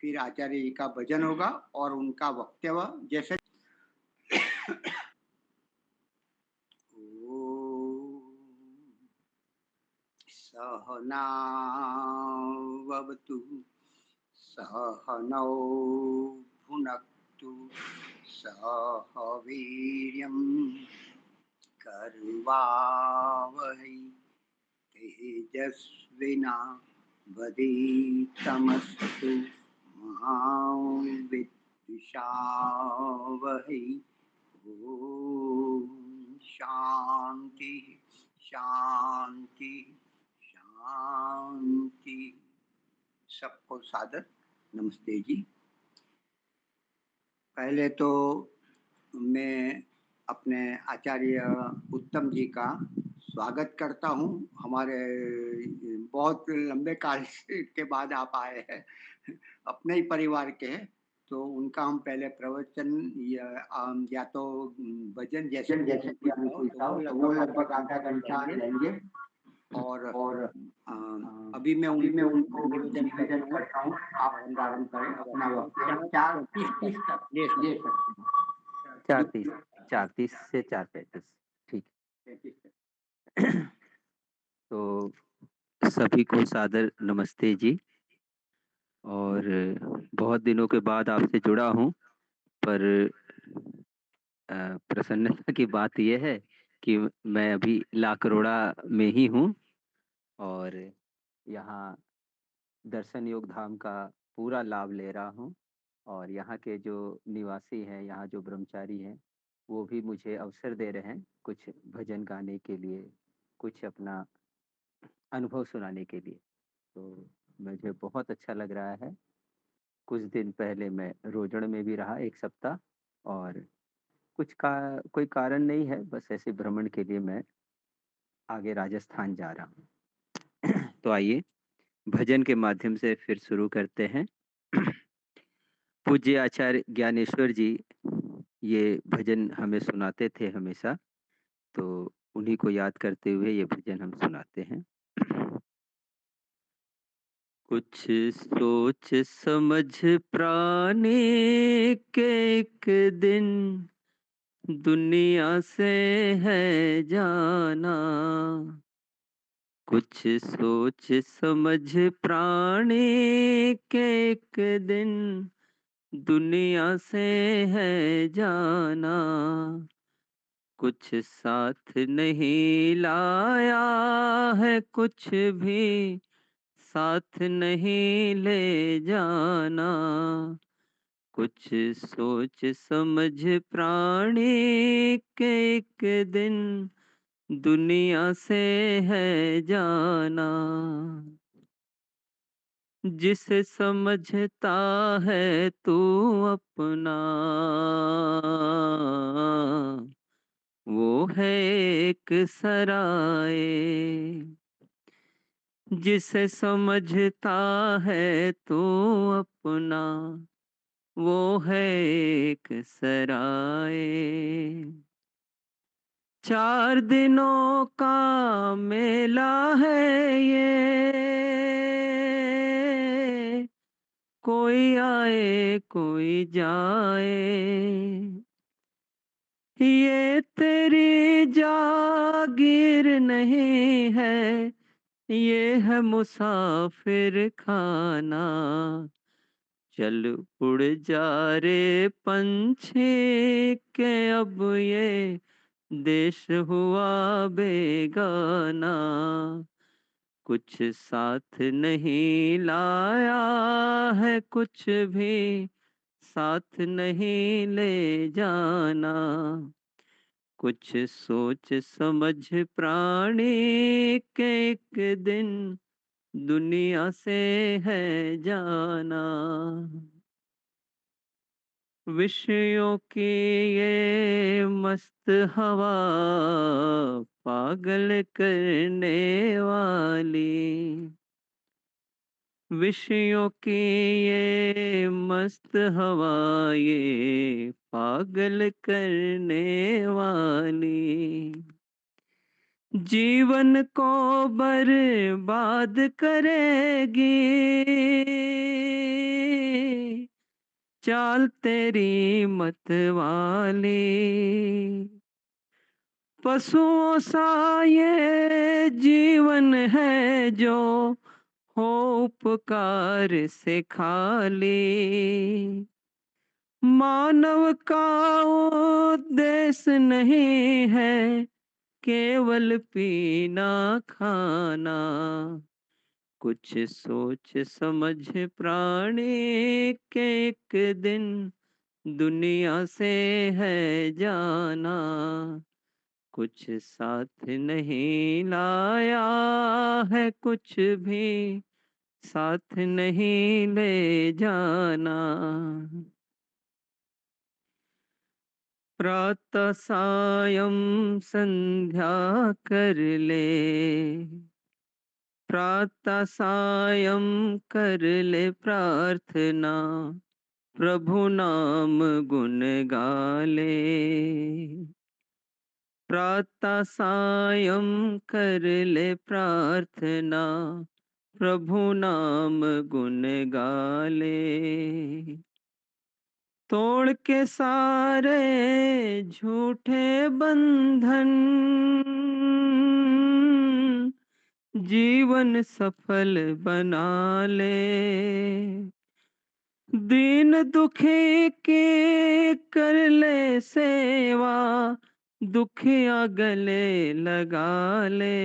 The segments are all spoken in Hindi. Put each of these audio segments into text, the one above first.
फिर आचार्य जी का भजन होगा और उनका वक्तव्य जैसे सहनावतु सहनौ भुनक्तु सह वीर्यं कर्वावहै तेजस्विना वधीतमस्तु मा विद्विषावहै। ओम शांति शांति शांति। सबको सादर नमस्ते जी। पहले तो मैं अपने आचार्य उत्तम जी का स्वागत करता हूँ। हमारे बहुत लंबे काल के बाद आप आए हैं, अपने ही परिवार के हैं, तो उनका हम पहले प्रवचन या तो भजन जैसे भी कोई था तो वो लगभग आधा घंटा लेंगे। और अभी मैं उनको निवेदन करता हूँ आप प्रारंभ करें अपना वक्तव्य। 4:30 तक ले सकते हैं। 4:30 से 4:35, ठीक। तो सभी को सादर नमस्ते जी। और बहुत दिनों के बाद आपसे जुड़ा हूँ, पर प्रसन्नता की बात यह है कि मैं अभी लाकरोड़ा में ही हूँ और यहाँ दर्शन योग धाम का पूरा लाभ ले रहा हूँ। और यहाँ के जो निवासी हैं, यहाँ जो ब्रह्मचारी हैं, वो भी मुझे अवसर दे रहे हैं कुछ भजन गाने के लिए, कुछ अपना अनुभव सुनाने के लिए। तो मुझे बहुत अच्छा लग रहा है। कुछ दिन पहले मैं रोजड़ में भी रहा 1 सप्ताह, और कोई कारण नहीं है, बस ऐसे भ्रमण के लिए मैं आगे राजस्थान जा रहा हूँ। तो आइए भजन के माध्यम से फिर शुरू करते हैं। पूज्य आचार्य ज्ञानेश्वर जी ये भजन हमें सुनाते थे हमेशा, तो उन्हीं को याद करते हुए ये भजन हम सुनाते हैं। कुछ सोच समझ प्राणी के एक दिन दुनिया से है जाना। कुछ सोच समझ प्राणी के एक दिन दुनिया से है जाना। कुछ साथ नहीं लाया है, कुछ भी साथ नहीं ले जाना। कुछ सोच समझ प्राणी के एक दिन दुनिया से है जाना। जिसे समझता है तू अपना, वो है एक सराय। जिसे समझता है तू अपना, वो है एक सराय। 4 दिनों का मेला है ये, कोई आए कोई जाए। ये तेरी जागीर नहीं है, ये है मुसाफिर खाना। चल उड़ जा रे पंछी के अब ये देश हुआ बेगाना। कुछ साथ नहीं लाया है, कुछ भी साथ नहीं ले जाना। कुछ सोच समझ प्राणी के एक दिन दुनिया से है जाना। विषयों की ये मस्त हवा पागल करने वाली। विषयों की ये मस्त हवा ये पागल करने वाली। जीवन को बर्बाद करेगी चाल तेरी मत वाली। पशुओं सा ये जीवन है जो हो उपकार से खाली। मानव का उद्देश्य नहीं है केवल पीना खाना। कुछ सोच समझ प्राणी के एक दिन दुनिया से है जाना। कुछ साथ नहीं लाया है कुछ भी साथ नहीं ले जाना। प्रातः सायं संध्या कर ले। प्रातः सायं कर ले प्रार्थना। प्रभु नाम गुण गाले। प्रातः सायं कर ले प्रार्थना। प्रभु नाम गुण गाले। तोड़ के सारे झूठे बंधन जीवन सफल बना ले। दीन दुखी की कर ले सेवा दुखिया गले लगा ले।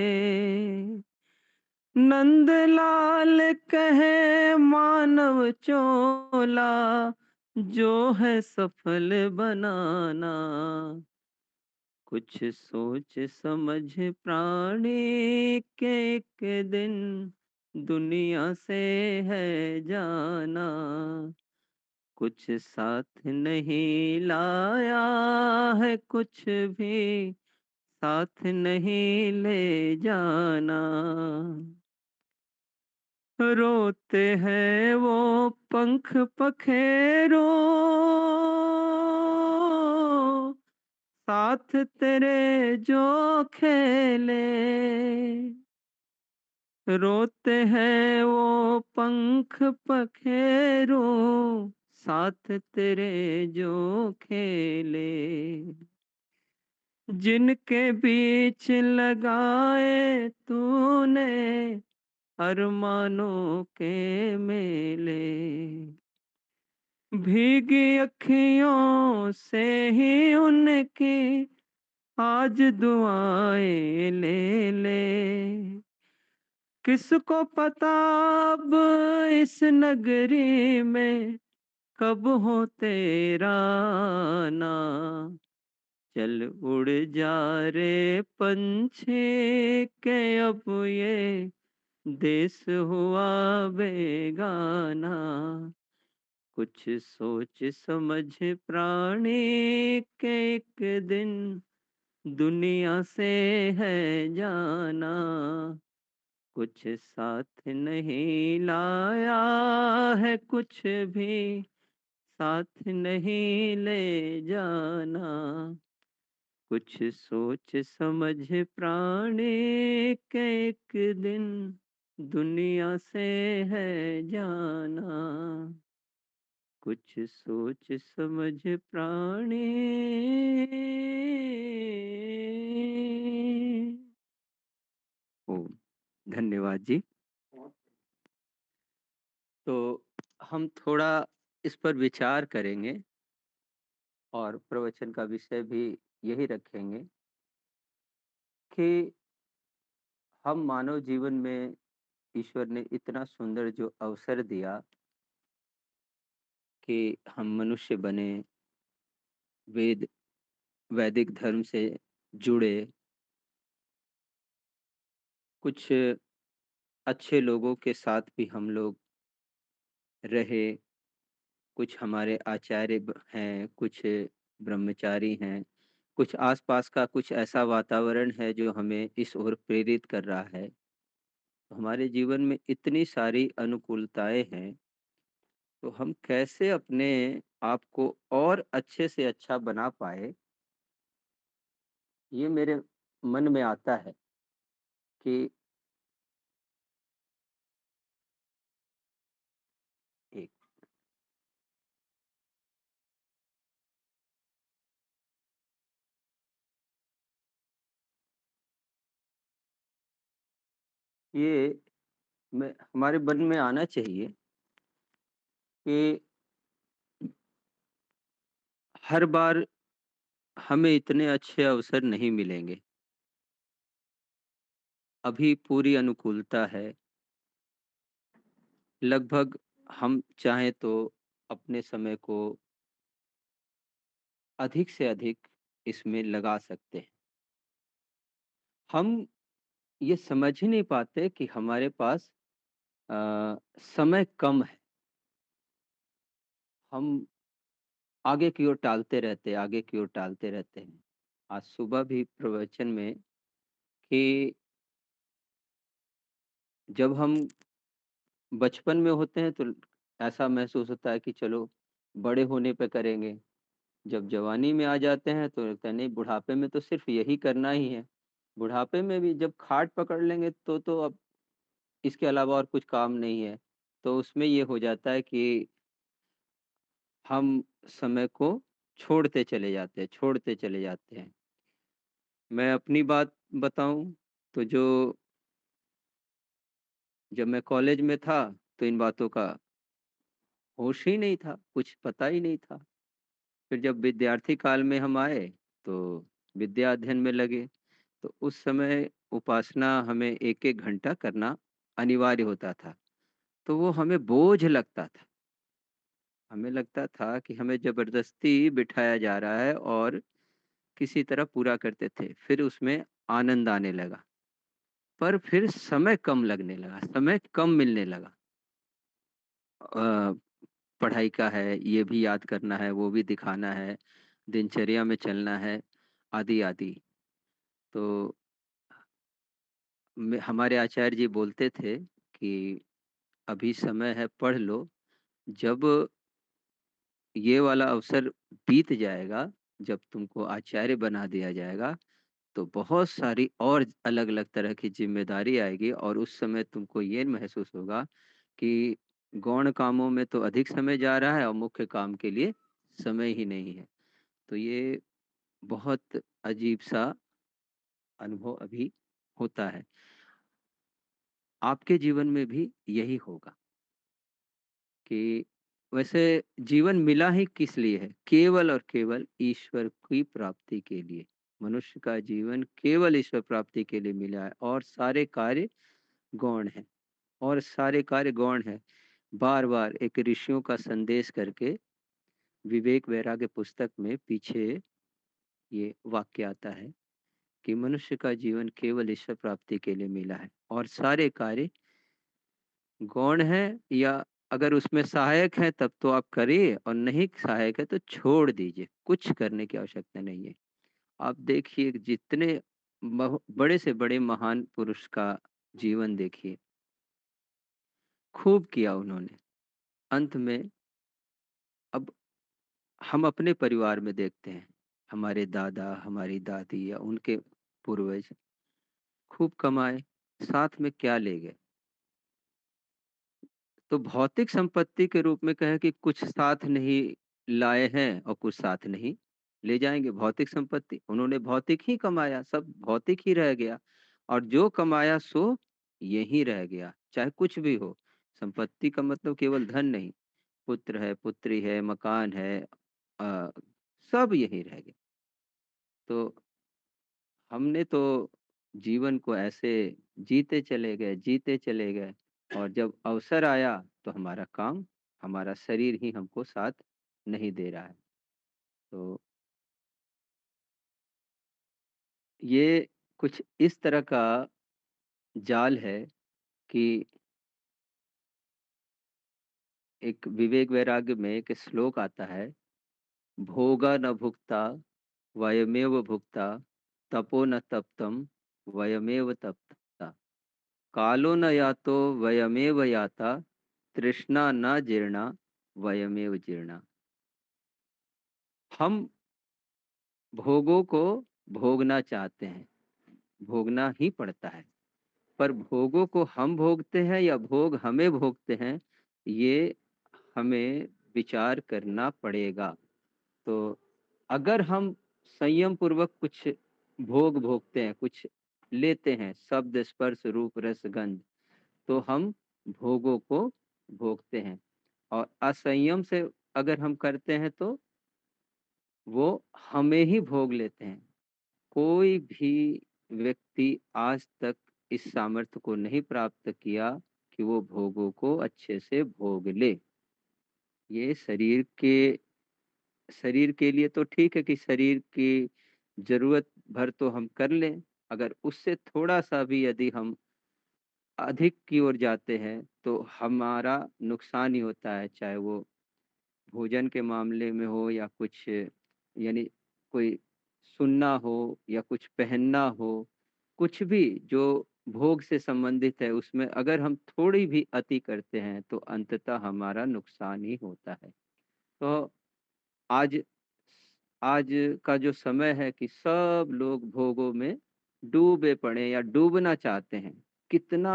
नंदलाल कहे मानव चोला जो है सफल बनाना। कुछ सोच समझ प्राणी के एक दिन दुनिया से है जाना। कुछ साथ नहीं लाया है कुछ भी साथ नहीं ले जाना। रोते हैं वो पंख पखेरो साथ तेरे जो खेले। रोते हैं वो पंख पखेरो साथ तेरे जो खेले। जिनके बीच लगाए तूने अरमानों के मेले। भीगी अखियों से ही उनकी आज दुआएं ले ले। किसको पता अब इस नगरी में कब हो तेरा आना। चल उड़ जा रे पंछी के अब ये देश हुआ बेगाना। कुछ सोच समझ प्राणी के एक दिन दुनिया से है जाना। कुछ साथ नहीं लाया है कुछ भी साथ नहीं ले जाना। कुछ सोच समझ प्राणी के एक दिन दुनिया से है जाना। कुछ सोच समझ प्राणी। ओम धन्यवाद जी। तो हम थोड़ा इस पर विचार करेंगे और प्रवचन का विषय भी यही रखेंगे कि हम मानव जीवन में ईश्वर ने इतना सुंदर जो अवसर दिया कि हम मनुष्य बने, वेद वैदिक धर्म से जुड़े, कुछ अच्छे लोगों के साथ भी हम लोग रहे, कुछ हमारे आचार्य हैं, कुछ ब्रह्मचारी हैं, कुछ आसपास का कुछ ऐसा वातावरण है जो हमें इस ओर प्रेरित कर रहा है। तो हमारे जीवन में इतनी सारी अनुकूलताएं हैं, तो हम कैसे अपने आप को और अच्छे से अच्छा बना पाए, ये मेरे मन में आता है। कि एक ये मैं हमारे मन में आना चाहिए कि हर बार हमें इतने अच्छे अवसर नहीं मिलेंगे। अभी पूरी अनुकूलता है। लगभग हम चाहें तो अपने समय को अधिक से अधिक इसमें लगा सकते हैं। हम ये समझ ही नहीं पाते कि हमारे पास समय कम है। हम आगे की ओर टालते रहते हैं, आगे की ओर टालते रहते हैं। आज सुबह भी प्रवचन में कि जब हम बचपन में होते हैं तो ऐसा महसूस होता है कि चलो बड़े होने पे करेंगे। जब जवानी में आ जाते हैं तो लगता है नहीं, बुढ़ापे में तो सिर्फ़ यही करना ही है। बुढ़ापे में भी जब खाट पकड़ लेंगे तो अब इसके अलावा और कुछ काम नहीं है। तो उसमें ये हो जाता है कि हम समय को छोड़ते चले जाते हैं। मैं अपनी बात बताऊँ तो जो जब मैं कॉलेज में था तो इन बातों का होश ही नहीं था, कुछ पता ही नहीं था। फिर जब विद्यार्थी काल में हम आए तो विद्या अध्ययन में लगे, तो उस समय उपासना हमें 1-1 घंटा करना अनिवार्य होता था। तो वो हमें बोझ लगता था। हमें लगता था कि हमें ज़बरदस्ती बिठाया जा रहा है और किसी तरह पूरा करते थे। फिर उसमें आनंद आने लगा। पर फिर समय कम लगने लगा, समय कम मिलने लगा। पढ़ाई का है, ये भी याद करना है, वो भी दिखाना है, दिनचर्या में चलना है, आदि-आदि। तो हमारे आचार्य जी बोलते थे कि अभी समय है, पढ़ लो। जब ये वाला अवसर बीत जाएगा, जब तुमको आचार्य बना दिया जाएगा, तो बहुत सारी और अलग-अलग तरह की ज़िम्मेदारी आएगी और उस समय तुमको ये महसूस होगा कि गौण कामों में तो अधिक समय जा रहा है और मुख्य काम के लिए समय ही नहीं है। तो ये बहुत अजीब-सा अनुभव अभी होता है। आपके जीवन में भी यही होगा कि वैसे जीवन मिला ही किस लिए है? केवल और केवल ईश्वर की प्राप्ति के लिए। मनुष्य का जीवन केवल ईश्वर प्राप्ति के लिए मिला है और सारे कार्य गौण हैं और सारे कार्य गौण हैं। बार-बार एक ऋषियों का संदेश करके विवेक वैराग्य पुस्तक में पीछे ये वाक्य आता है कि मनुष्य का जीवन केवल ईश्वर प्राप्ति के लिए मिला है और सारे कार्य गौण है, या अगर उसमें सहायक है तब तो आप करिए और नहीं सहायक है तो छोड़ दीजिए, कुछ करने की आवश्यकता नहीं है। आप देखिए जितने बड़े से बड़े महान पुरुष का जीवन देखिए, खूब किया उन्होंने। अंत में अब हम अपने परिवार में देखते हैं, हमारे दादा, हमारी दादी या उनके पूर्वज खूब कमाए, साथ में क्या ले गए? तो भौतिक संपत्ति के रूप में कहें कि कुछ साथ नहीं लाए हैं और कुछ साथ नहीं ले जाएँगे, भौतिक संपत्ति। उन्होंने भौतिक ही कमाया, सब भौतिक ही रह गया और जो कमाया सो यहीं रह गया, चाहे कुछ भी हो। संपत्ति का मतलब केवल धन नहीं, पुत्र है, पुत्री है, मकान है, अ, सब यहीं रह गया। तो हमने तो जीवन को ऐसे जीते चले गए और जब अवसर आया तो हमारा काम, हमारा शरीर ही हमको साथ नहीं दे रहा है। तो ये कुछ इस तरह का जाल है कि एक विवेक वैराग्य में एक श्लोक आता है, भोगा न भुक्ता वयमेव भुक्ता, तपो न तप्तम वयमेव तप्ता। कालो न यातो वयमेव याता, तृष्णा न जीर्णा वयमेव जीर्णा। हम भोगों को भोगना चाहते हैं, भोगना ही पड़ता है। पर भोगों को हम भोगते हैं या भोग हमें भोगते हैं, ये हमें विचार करना पड़ेगा। तो अगर हम संयम पूर्वक कुछ भोग भोगते हैं, कुछ लेते हैं, शब्द, स्पर्श, रूप, रस, गंध, तो हम भोगों को भोगते हैं। और असंयम से अगर हम करते हैं तो वो हमें ही भोग लेते हैं। कोई भी व्यक्ति आज तक इस सामर्थ्य को नहीं प्राप्त किया कि वो भोगों को अच्छे से भोग ले। ये शरीर के लिए तो ठीक है कि शरीर की ज़रूरत भर तो हम कर लें, अगर उससे थोड़ा-सा भी यदि हम अधिक की ओर जाते हैं, तो हमारा नुकसान ही होता है, चाहे वो भोजन के मामले में हो या कुछ यानी कोई सुनना हो या कुछ पहनना हो, कुछ भी जो भोग से संबंधित है, उसमें अगर हम थोड़ी भी अति करते हैं, तो अंततः हमारा नुकसान ही होता है। तो आज आज का जो समय है कि सब लोग भोगों में डूबे पड़े हैं या डूबना चाहते हैं। कितना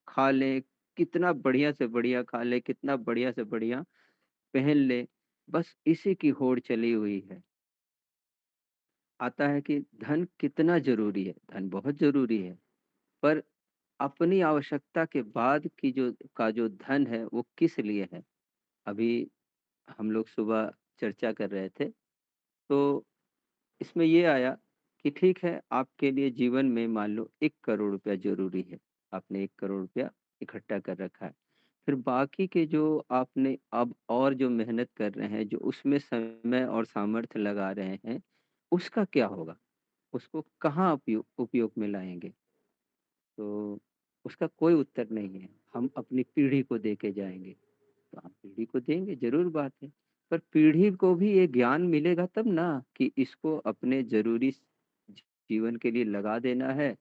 खा लें, कितना बढ़िया से बढ़िया खा लें, कितना बढ़िया से बढ़िया पहन लें, बस इसी की होड़ चली हुई है। आता है कि धन कितना ज़रूरी है, धन बहुत ज़रूरी है, पर अपनी आवश्यकता के बाद की जो धन है, वो किस लिए है? अभी हम लोग सुबह चर्चा कर रहे थे, तो इसमें ये आया कि ठीक है, आपके लिए जीवन में मान लो 1 करोड़ रुपया ज़रूरी है। आपने 1 करोड़ रुपया इकट्ठा कर रखा है। फिर बाकी के जो आपने अब और जो मेहनत कर रहे हैं, जो उसमें समय और सामर्थ्य लगा रहे हैं, उसका क्या होगा? उसको कहाँ उपयोग में लाएँगे? तो उसका कोई उत्तर नहीं है। हम अपनी पीढ़ी को दे के जाएँगे। तो हम पीढ़ी को देंगे, ज़रूर बात है। पर पीढ़ी को भी ये ज्ञान मिलेगा तब ना कि इसको अपने ज़रूरी जीवन के लिए लगा देना है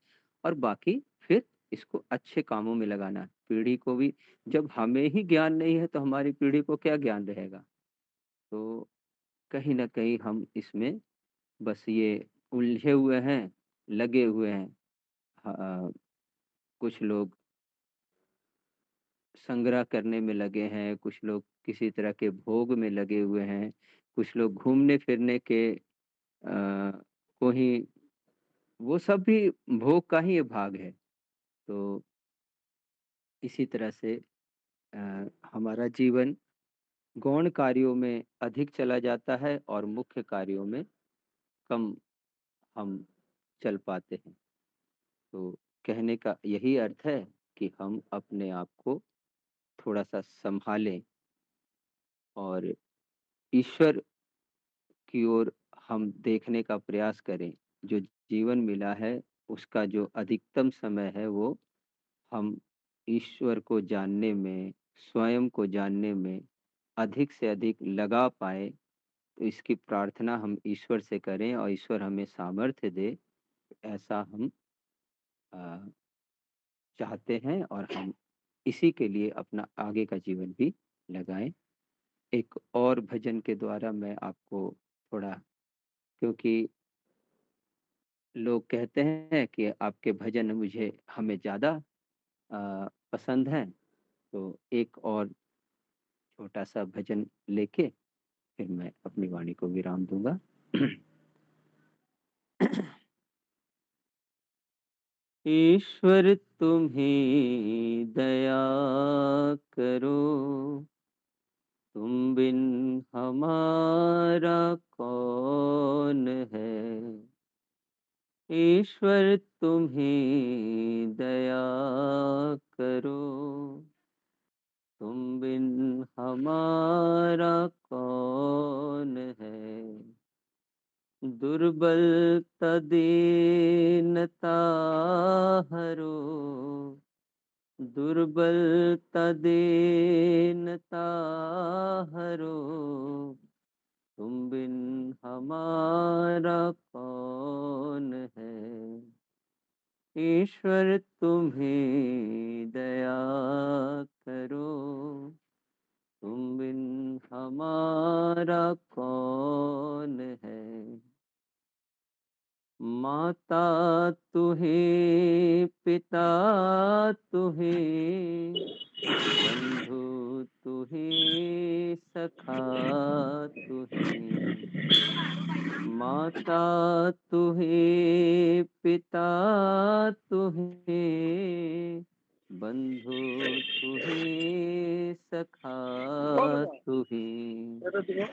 और बाकी फिर इसको अच्छे कामों में लगाना है। पीढ़ी को भी जब हमें ही ज्ञान नहीं है तो हमारी पीढ़ी को क्या ज्ञान रहेगा? तो कहीं न कहीं हम इसमें बस ये उलझे हुए हैं, लगे हुए हैं। कुछ लोग संग्रह करने में लगे हैं, कुछ लोग किसी तरह के भोग में लगे हुए हैं, कुछ लोग घूमने-फिरने के को ही वो सब भी भोग का ही एक भाग है। तो इसी तरह से हमारा जीवन गौण कार्यों में अधिक चला जाता है और मुख्य कार्यों में कम हम चल पाते हैं। तो कहने का यही अर्थ है कि हम अपने आप को थोड़ा-सा सँभालें और ईश्वर की ओर हम देखने का प्रयास करें। जो जीवन मिला है, उसका जो अधिकतम समय है वो हम ईश्वर को जानने में, स्वयं को जानने में अधिक से अधिक लगा पाएँ, तो इसकी प्रार्थना हम ईश्वर से करें और ईश्वर हमें सामर्थ्य दे, ऐसा हम अ, चाहते हैं और हम इसी के लिए अपना आगे का जीवन भी लगाएँ। एक और भजन के द्वारा मैं आपको थोड़ा क्योंकि लोग कहते हैं कि आपके भजन मुझे हमें ज़्यादा पसंद हैं, तो एक और छोटा-सा भजन लेके फिर मैं अपनी वाणी को विराम दूँगा। ईश्वर तुम्हीं दया करो, तुम बिन हमारा कौन है? ईश्वर तुम्हीं दया करो, तुम बिन हमारा कौन है? दुर्बलता दीनता हरो, दुर्बलता दीनता हरो, तुम बिन हमारा कौन है? ईश्वर तुम्हीं दया करो, तुम बिन हमारा कौन है? माता तुहे पिता माता तू है, पिता तू है, बंधु तू है, सखा तू है,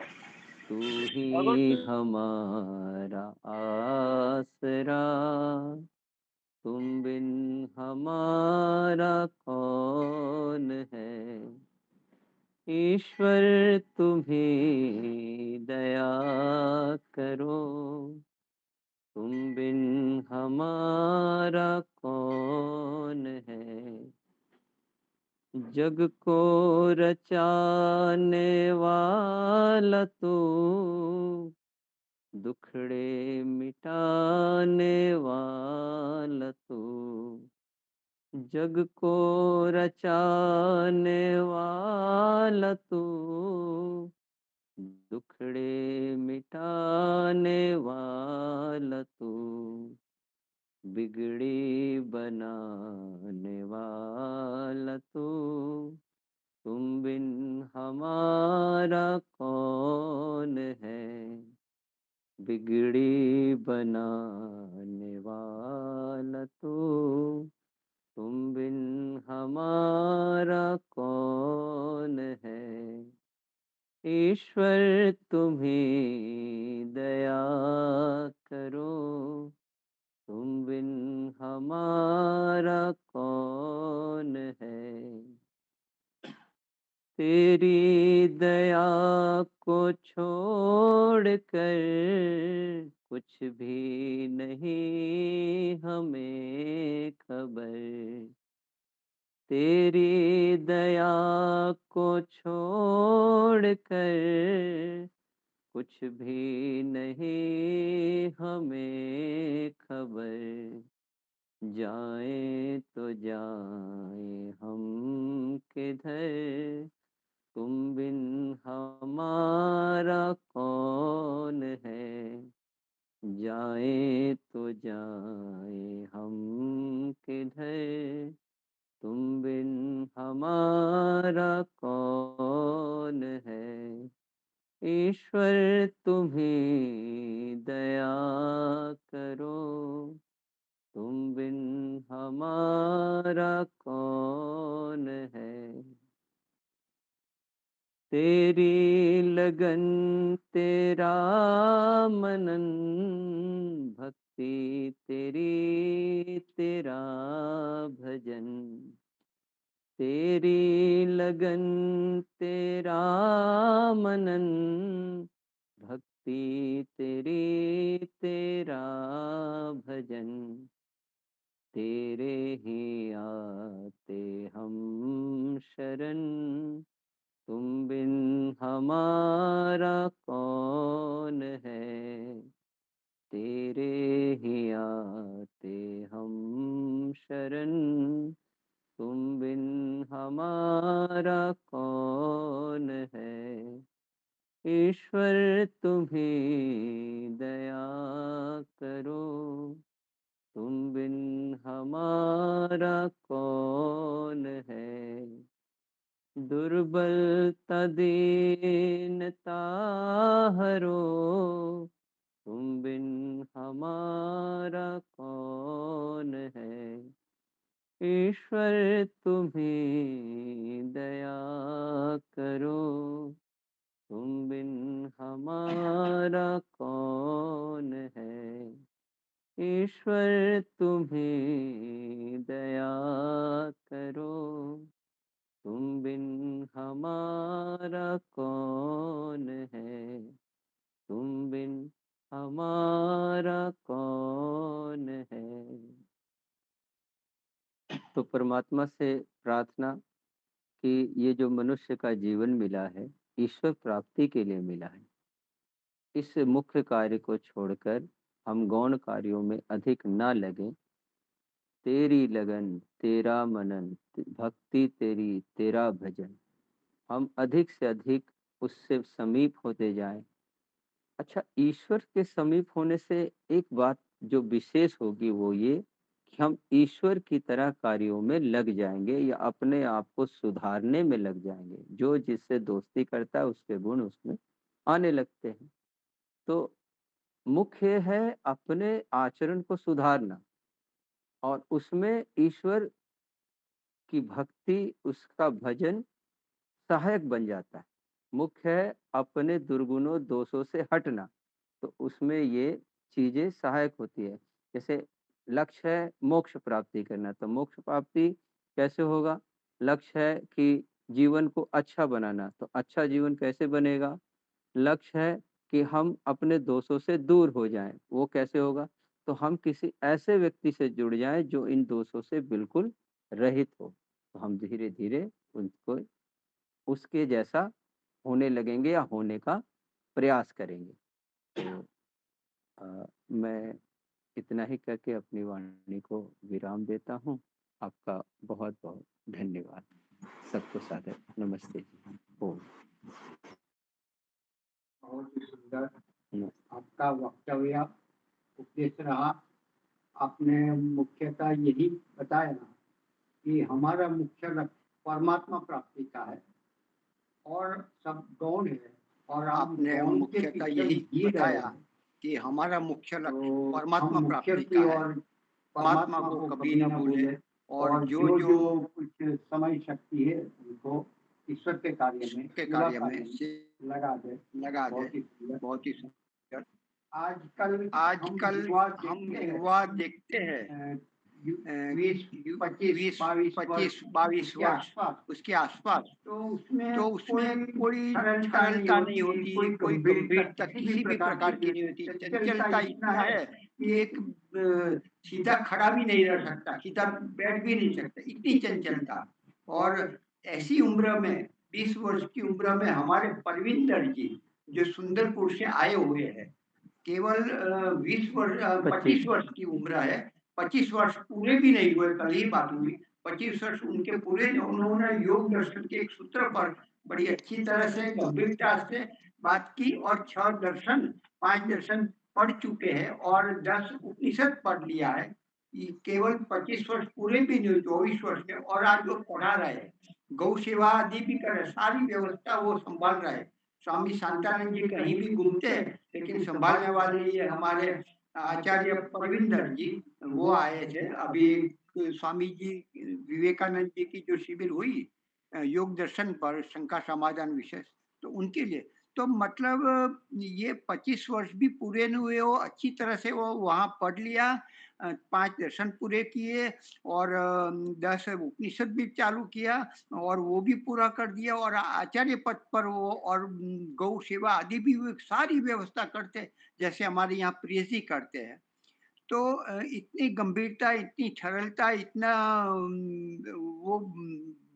तू ही हमारा आसरा, तुम बिन हमारा कौन है। ईश्वर तुम्हें दया करो, तुम बिन हमारा कौन है। जग को रचाने वाला तू, दुखड़े मिटाने वाला तू, जग को रचाने वाला तू, दुखड़े मिटाने वाला तू, बिगड़ी बनाने वाला तू, तुम बिन हमारा कौन है। बिगड़ी बनाने वाला तू, तुम बिन हमारा कौन है। ईश्वर तुम्हें दया करो, तुम बिन हमारा कौन है। तेरी दया को छोड़ कर कुछ भी नहीं हमें खबर। तेरी दया को छोड़ कर कुछ भी नहीं हमें खबर। जाएं तो जाएं हम किधर, तुम बिन हमारा कौन है। जाएं तो जाएं हम किधर, तुम बिन हमारा कौन है। ईश्वर तुम्हें दया करो, तुम बिन हमारा कौन है। तेरी लगन तेरा मनन, भक्ति तेरी तेरा भजन। तेरी लगन तेरा मनन, भक्ति तेरी तेरा भजन। तेरे ही आते हम शरण, तुम बिन हमारा कौन है। तेरे ही आते हम शरण, तुम बिन हमारा कौन है। ईश्वर तुम्हें दया करो, तुम बिन हमारा कौन है। दुर्बलता दीनता हरो, तुम बिन हमारा कौन है। ईश्वर तुम्हें दया करो, तुम बिन हमारा कौन है। ईश्वर तुम्हें दया करो, तुम बिन हमारा कौन है। तुम बिन हमारा कौन है। तो परमात्मा से प्रार्थना कि ये जो मनुष्य का जीवन मिला है, ईश्वर प्राप्ति के लिए मिला है। इस मुख्य कार्य को छोड़कर हम गौण कार्यों में अधिक न लगें। तेरी लगन तेरा मनन, भक्ति तेरी तेरा भजन। हम अधिक से अधिक उससे समीप होते जाएं। अच्छा, ईश्वर के समीप होने से एक बात जो विशेष होगी वो ये कि हम ईश्वर की तरह कार्यों में लग जाएंगे या अपने आप को सुधारने में लग जाएंगे। जो जिससे दोस्ती करता है उसके गुण उसमें आने लगते हैं। तो मुख्य है अपने आचरण को सुधारना और उसमें ईश्वर की भक्ति, उसका भजन सहायक बन जाता है। मुख्य है अपने दुर्गुणों, दोषों से हटना, तो उसमें ये चीज़ें सहायक होती है। जैसे लक्ष्य है मोक्ष प्राप्ति करना, तो मोक्ष प्राप्ति कैसे होगा? लक्ष्य है कि जीवन को अच्छा बनाना, तो अच्छा जीवन कैसे बनेगा? लक्ष्य है कि हम अपने दोषों से दूर हो जाएँ, वो कैसे होगा? तो हम किसी ऐसे व्यक्ति से जुड़ जाएँ जो इन दोषों से बिल्कुल रहित हो। तो हम धीरे-धीरे उनको उसके जैसा होने लगेंगे या होने का प्रयास करेंगे। तो मैं इतना ही कह के अपनी वाणी को विराम देता हूँ। आपका बहुत-बहुत धन्यवाद। सबको सादर नमस्ते जी। ओम। बहुत ही सुंदर नमस्ते। आपका वक्तव्य उपदेश रहा। आपने मुख्यतः यही बताया कि हमारा मुख्य लक्ष्य परमात्मा प्राप्ति का है और सब गौण है और आपने मुख्यतः यही बताया कि हमारा मुख्य लक्ष्य परमात्मा प्राप्ति का है। परमात्मा को कभी न भूले और जो जो कुछ समय शक्ति है उनको ईश्वर के कार्य में लगा दे। बहुत ही सुंदर। आजकल हम युवा देखते हैं 20-25 वर्ष उसके आसपास, तो उसमें कोई सरलता नहीं होती, कोई गंभीरता किसी भी प्रकार की नहीं होती। चंचलता इतना है कि एक सीधा खड़ा भी नहीं रह सकता, सीधा बैठ भी नहीं सकता, इतनी चंचलता। और ऐसी उम्र में 20 वर्ष की उम्र में हमारे परविंदर जी जो सुंदरपुर से आए हुए हैं, केवल 25 वर्ष की उम्र है। 25 वर्ष पूरे भी नहीं हुए, कल ही बात हुई। 25 वर्ष उनके पूरे, उन्होंने योग दर्शन के एक सूत्र पर बड़ी अच्छी तरह से गंभीरता से बात की और 6 दर्शन 5 दर्शन पढ़ चुके हैं और 10 उपनिषद पढ़ लिया है। ये केवल 25 वर्ष पूरे भी नहीं हुए, 24 वर्ष के, और आज वो पढ़ा रहे हैं, गौ सेवा आदि भी कर रहे, सारी व्यवस्था वो संभाल रहे हैं। स्वामी शांतानंद जी कहीं भी घूमते हैं, लेकिन संभालने वाले ये हमारे आचार्य परविंदर जी, वो आए थे अभी। स्वामी जी विवेकानंद जी की जो शिविर हुई योग दर्शन पर शंका समाधान विशेष, तो उनके लिए तो मतलब ये 25 वर्ष भी पूरे नहीं हुए, वो अच्छी तरह से वो वहाँ पढ़ लिया, 5 दर्शन पूरे किए और 10 उपनिषद भी चालू किया और वो भी पूरा कर दिया और आचार्य पद पर वो, और गौ सेवा आदि भी वो सारी व्यवस्था करते जैसे हमारे यहाँ प्रिय जी करते हैं। तो इतनी गंभीरता, इतनी सरलता, इतना वो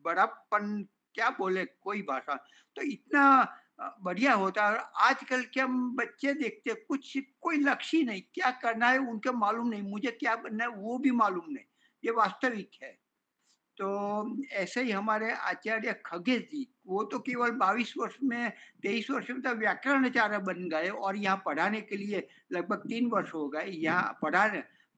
बड़ापन, क्या बोले कोई भाषा, तो इतना बढ़िया होता है। और आजकल के हम बच्चे देखते हैं, कुछ कोई लक्ष्य ही नहीं, क्या करना है उनके मालूम नहीं, मुझे क्या बनना है वो भी मालूम नहीं, ये वास्तविक है। तो ऐसे ही हमारे आचार्य खगेश जी, वो तो केवल 22 वर्ष में, 23 वर्ष में तो व्याकरणाचार्य बन गए और यहाँ पढ़ाने के लिए लगभग 3 वर्ष हो गए, यहाँ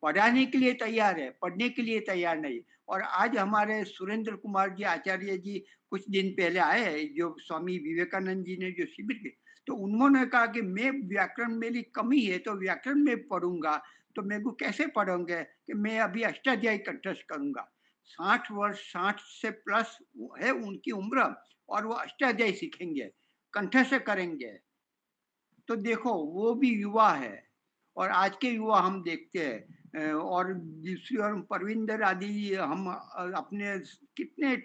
पढ़ाने के लिए तैयार है, पढ़ने के लिए तैयार नहीं। और आज हमारे सुरेंद्र कुमार जी आचार्य जी कुछ दिन पहले आए हैं, जो स्वामी विवेकानंद जी ने जो शिविर के, तो उन्होंने कहा कि मैं व्याकरण, मेरी कमी है तो व्याकरण में पढ़ूंगा, तो मेरे को कैसे पढ़ोगे कि मैं अभी अष्टाध्यायी कंठस्थ करूंगा। 60 वर्ष, 60 से प्लस है उनकी उम्र और वो अष्टाध्यायी सीखेंगे, कंठ से करेंगे। तो देखो वो भी युवा है और आज के युवा हम देखते हैं और दूसरी ओर परविंदर आदि, हम अपने कितने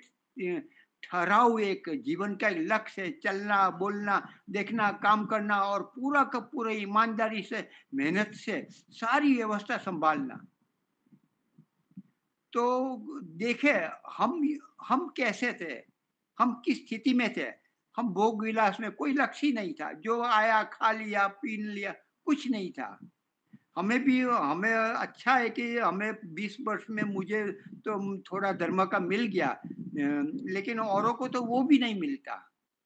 ठहराव हुए एक जीवन का एक लक्ष्य है, चलना बोलना देखना काम करना और पूरा का पूरा ईमानदारी से मेहनत से सारी व्यवस्था संभालना। तो देखे हम कैसे थे, हम किस स्थिति में थे। हम भोग विलास में कोई लक्ष्य ही नहीं था, जो आया खा लिया पीन लिया, कुछ नहीं था। हमें अच्छा है कि हमें 20 वर्ष में मुझे तो थोड़ा धर्म का मिल गया, लेकिन औरों को तो वो भी नहीं मिलता।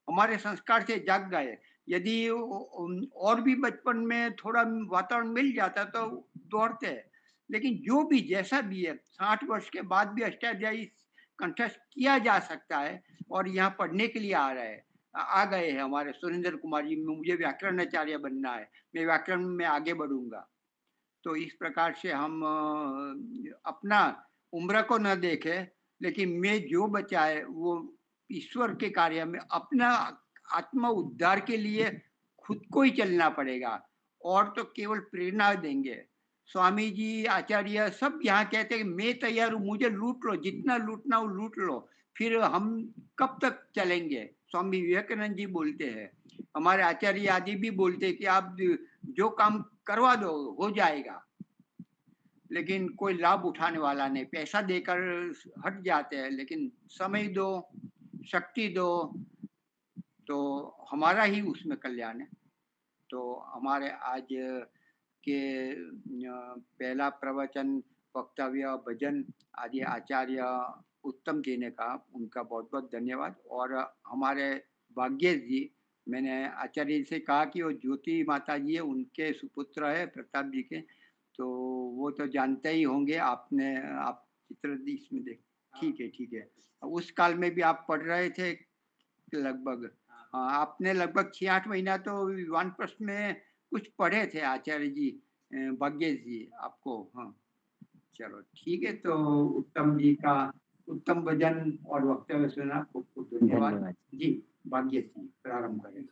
हमारे संस्कार से जाग गए। यदि और भी बचपन में थोड़ा वातावरण मिल जाता तो दौड़ते, लेकिन जो भी जैसा भी है 60 वर्ष के बाद भी अष्टाध्यायी कंठस्थ किया जा सकता है और यहाँ पढ़ने के लिए आ रहा है। आ गए हैं हमारे सुरेंद्र कुमार जी, मुझे व्याकरणाचार्य बनना है, मैं व्याकरण में आगे बढ़ूँगा। तो इस प्रकार से हम अपना उम्र को न देखें, लेकिन मैं जो बचा है वो ईश्वर के कार्य में अपना आत्म उद्धार के लिए खुद को ही चलना पड़ेगा, और तो केवल प्रेरणा देंगे। स्वामी जी, आचार्य सब यहाँ कहते हैं कि मैं तैयार हूँ, मुझे लूट लो, जितना लूटना हो लूट लो, फिर हम कब तक चलेंगे? स्वामी विवेकानंद जी बोलते हैं, हमारे आचार्य आदि भी बोलते हैं कि आप जो काम करवा दो, हो जाएगा। लेकिन कोई लाभ उठाने वाला नहीं, पैसा देकर हट जाते हैं, लेकिन समय दो, शक्ति दो, तो हमारा ही उसमें कल्याण है। तो हमारे आज के पहला प्रवचन, वक्तव्य, भजन आदि आचार्य उत्तम जी ने कहा, उनका बहुत-बहुत धन्यवाद। और हमारे भाग्येश जी, मैंने आचार्य जी से कहा कि वो ज्योति माता जी है, उनके सुपुत्र है प्रताप जी के, तो वो तो जानते ही होंगे, आपने आप चित्र इसमें देख, ठीक है, ठीक है। उस काल में भी आप पढ़ रहे थे लगभग, हाँ, आपने लगभग 6-8 महीना तो वानप्रस्थ में कुछ पढ़े थे आचार्य जी, भाग्येश जी आपको, हाँ। चलो ठीक है, तो उत्तम जी का उत्तम भजन और वक्तव्य सुना, खूब-खूब धन्यवाद। धन्यवाद। जी, भाग्येश जी प्रारंभ करें।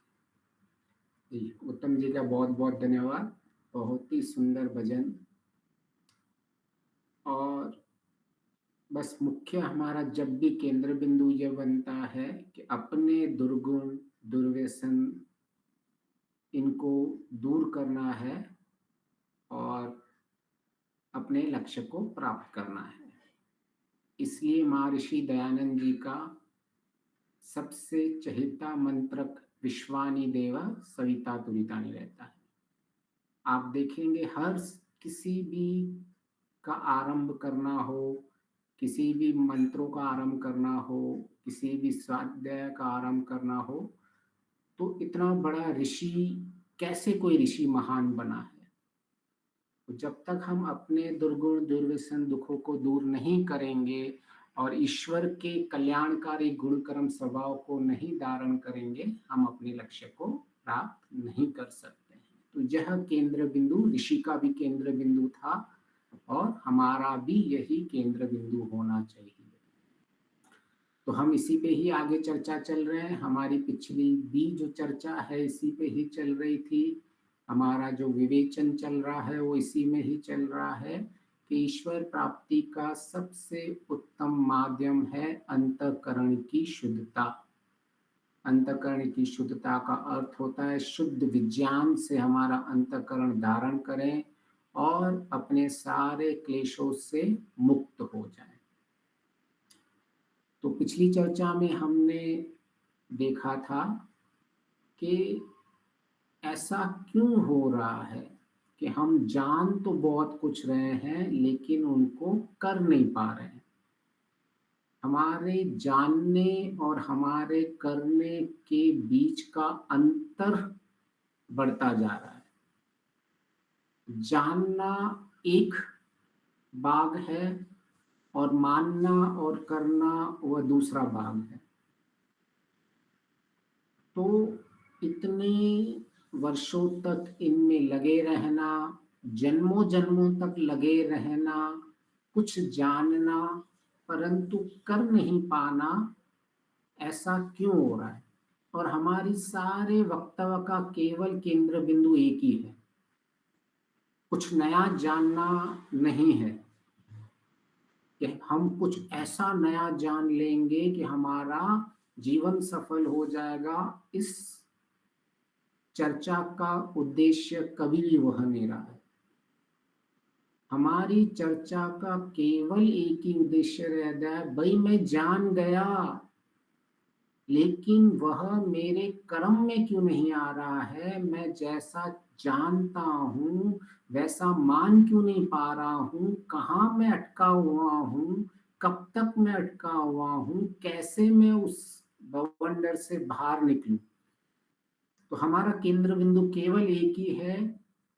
जी, उत्तम जी का बहुत-बहुत धन्यवाद। बहुत ही सुंदर भजन। और बस मुख्य हमारा जब भी केंद्र बिंदु ये बनता है कि अपने दुर्गुण, दुर्व्यसन इनको दूर करना है और अपने लक्ष्य को प्राप्त करना है। इसलिए महर्षि दयानंद जी का सबसे चहेता मंत्रक विश्वानि देव सविता तुरितानि रहता है। आप देखेंगे हर किसी भी का आरंभ करना हो, किसी भी मंत्रों का आरंभ करना हो, किसी भी स्वाध्याय का आरंभ करना हो, तो इतना बड़ा ऋषि, कैसे कोई ऋषि महान बना है? तो जब तक हम अपने दुर्गुण, दुर्व्यसन, दुखों को दूर नहीं करेंगे और ईश्वर के कल्याणकारी गुण कर्म स्वभाव को नहीं धारण करेंगे, हम अपने लक्ष्य को प्राप्त नहीं कर सकते हैं। तो यह केंद्र बिंदु ऋषि का भी केंद्र बिंदु था और हमारा भी यही केंद्र बिंदु होना चाहिए। तो हम इसी पे ही आगे चर्चा चल रहे हैं। हमारी पिछली भी जो चर्चा है इसी पे ही चल रही थी। हमारा जो विवेचन चल रहा है वो इसी में ही चल रहा है कि ईश्वर प्राप्ति का सबसे उत्तम माध्यम है अंतःकरण की शुद्धता। अंतःकरण की शुद्धता का अर्थ होता है शुद्ध विज्ञान से हमारा अंतःकरण धारण करें और अपने सारे क्लेशों से मुक्त हो जाए। तो पिछली चर्चा में हमने देखा था कि ऐसा क्यों हो रहा है कि हम जान तो बहुत कुछ रहे हैं लेकिन उनको कर नहीं पा रहे हैं। हमारे जानने और हमारे करने के बीच का अंतर बढ़ता जा रहा है। जानना एक भाग है और मानना और करना वह दूसरा भाग है। तो इतने वर्षों तक इनमें लगे रहना, जन्मों जन्मों तक लगे रहना, कुछ जानना परंतु कर नहीं पाना, ऐसा क्यों हो रहा है? और हमारी सारे वक्तव्य का केवल केंद्र बिंदु एक ही है, कुछ नया जानना नहीं है कि हम कुछ ऐसा नया जान लेंगे कि हमारा जीवन सफल हो जाएगा। इस चर्चा का उद्देश्य कभी भी वह नहीं रहा है। हमारी चर्चा का केवल एक ही उद्देश्य रहता है, भाई मैं जान गया लेकिन वह मेरे कर्म में क्यों नहीं आ रहा है? मैं जैसा जानता हूँ वैसा मान क्यों नहीं पा रहा हूँ? कहाँ मैं अटका हुआ हूँ? कब तक मैं अटका हुआ हूँ? कैसे मैं उस बवंडर से बाहर निकलूं? तो हमारा केंद्र बिंदु केवल एक ही है।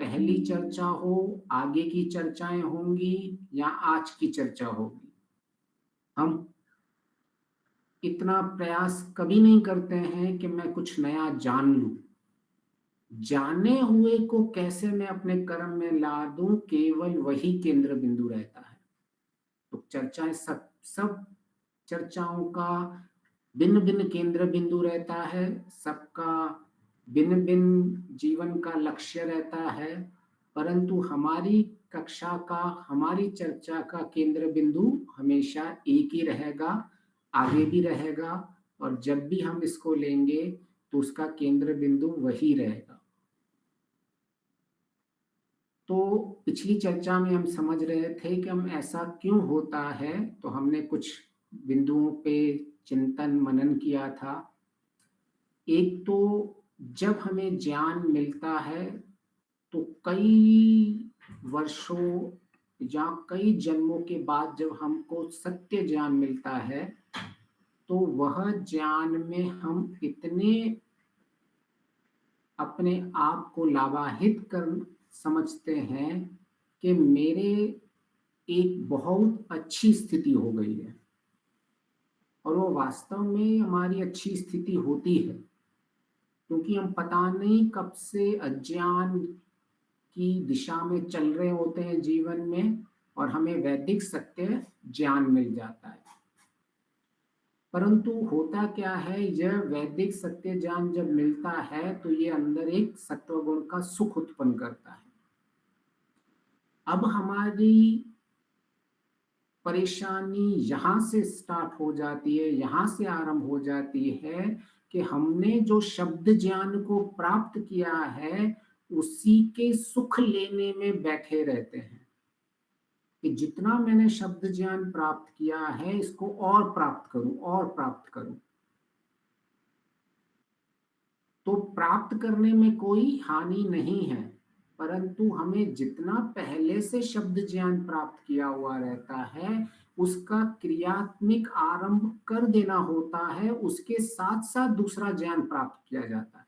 पहली चर्चा हो, आगे की चर्चाएं होंगी या आज की चर्चा होगी, हम इतना प्रयास कभी नहीं करते हैं कि मैं कुछ नया जान लूं। जाने हुए को कैसे मैं अपने कर्म में ला दूं, केवल वही केंद्र बिंदु रहता है। तो चर्चाएं सब चर्चाओं का भिन्न भिन्न केंद्र बिंदु रहता है, सबका भिन्न भिन्न जीवन का लक्ष्य रहता है, परंतु हमारी कक्षा का, हमारी चर्चा का केंद्र बिंदु हमेशा एक ही रहेगा, आगे भी रहेगा, और जब भी हम इसको लेंगे तो उसका केंद्र बिंदु वही रहेगा। तो पिछली चर्चा में हम समझ रहे थे कि हम ऐसा क्यों होता है, तो हमने कुछ बिंदुओं पे चिंतन मनन किया था। एक तो जब हमें ज्ञान मिलता है तो कई वर्षों या कई जन्मों के बाद जब हमको सत्य ज्ञान मिलता है तो वह ज्ञान में हम इतने अपने आप को लाभान्वित कर समझते हैं कि मेरे एक बहुत अच्छी स्थिति हो गई है, और वो वास्तव में हमारी अच्छी स्थिति होती है, क्योंकि हम पता नहीं कब से अज्ञान की दिशा में चल रहे होते हैं जीवन में, और हमें वैदिक सत्य ज्ञान मिल जाता है। परंतु होता क्या है, यह वैदिक सत्य ज्ञान जब मिलता है तो ये अंदर एक सत्वगुण का सुख उत्पन्न करता है। अब हमारी परेशानी यहाँ से स्टार्ट हो जाती है, यहाँ से आरंभ हो जाती है कि हमने जो शब्द ज्ञान को प्राप्त किया है उसी के सुख लेने में बैठे रहते हैं कि जितना मैंने शब्द ज्ञान प्राप्त किया है इसको और प्राप्त करूं, और प्राप्त करूं। तो प्राप्त करने में कोई हानि नहीं है, परंतु हमें जितना पहले से शब्द ज्ञान प्राप्त किया हुआ रहता है उसका क्रियात्मक आरंभ कर देना होता है, उसके साथ साथ दूसरा ज्ञान प्राप्त किया जाता है।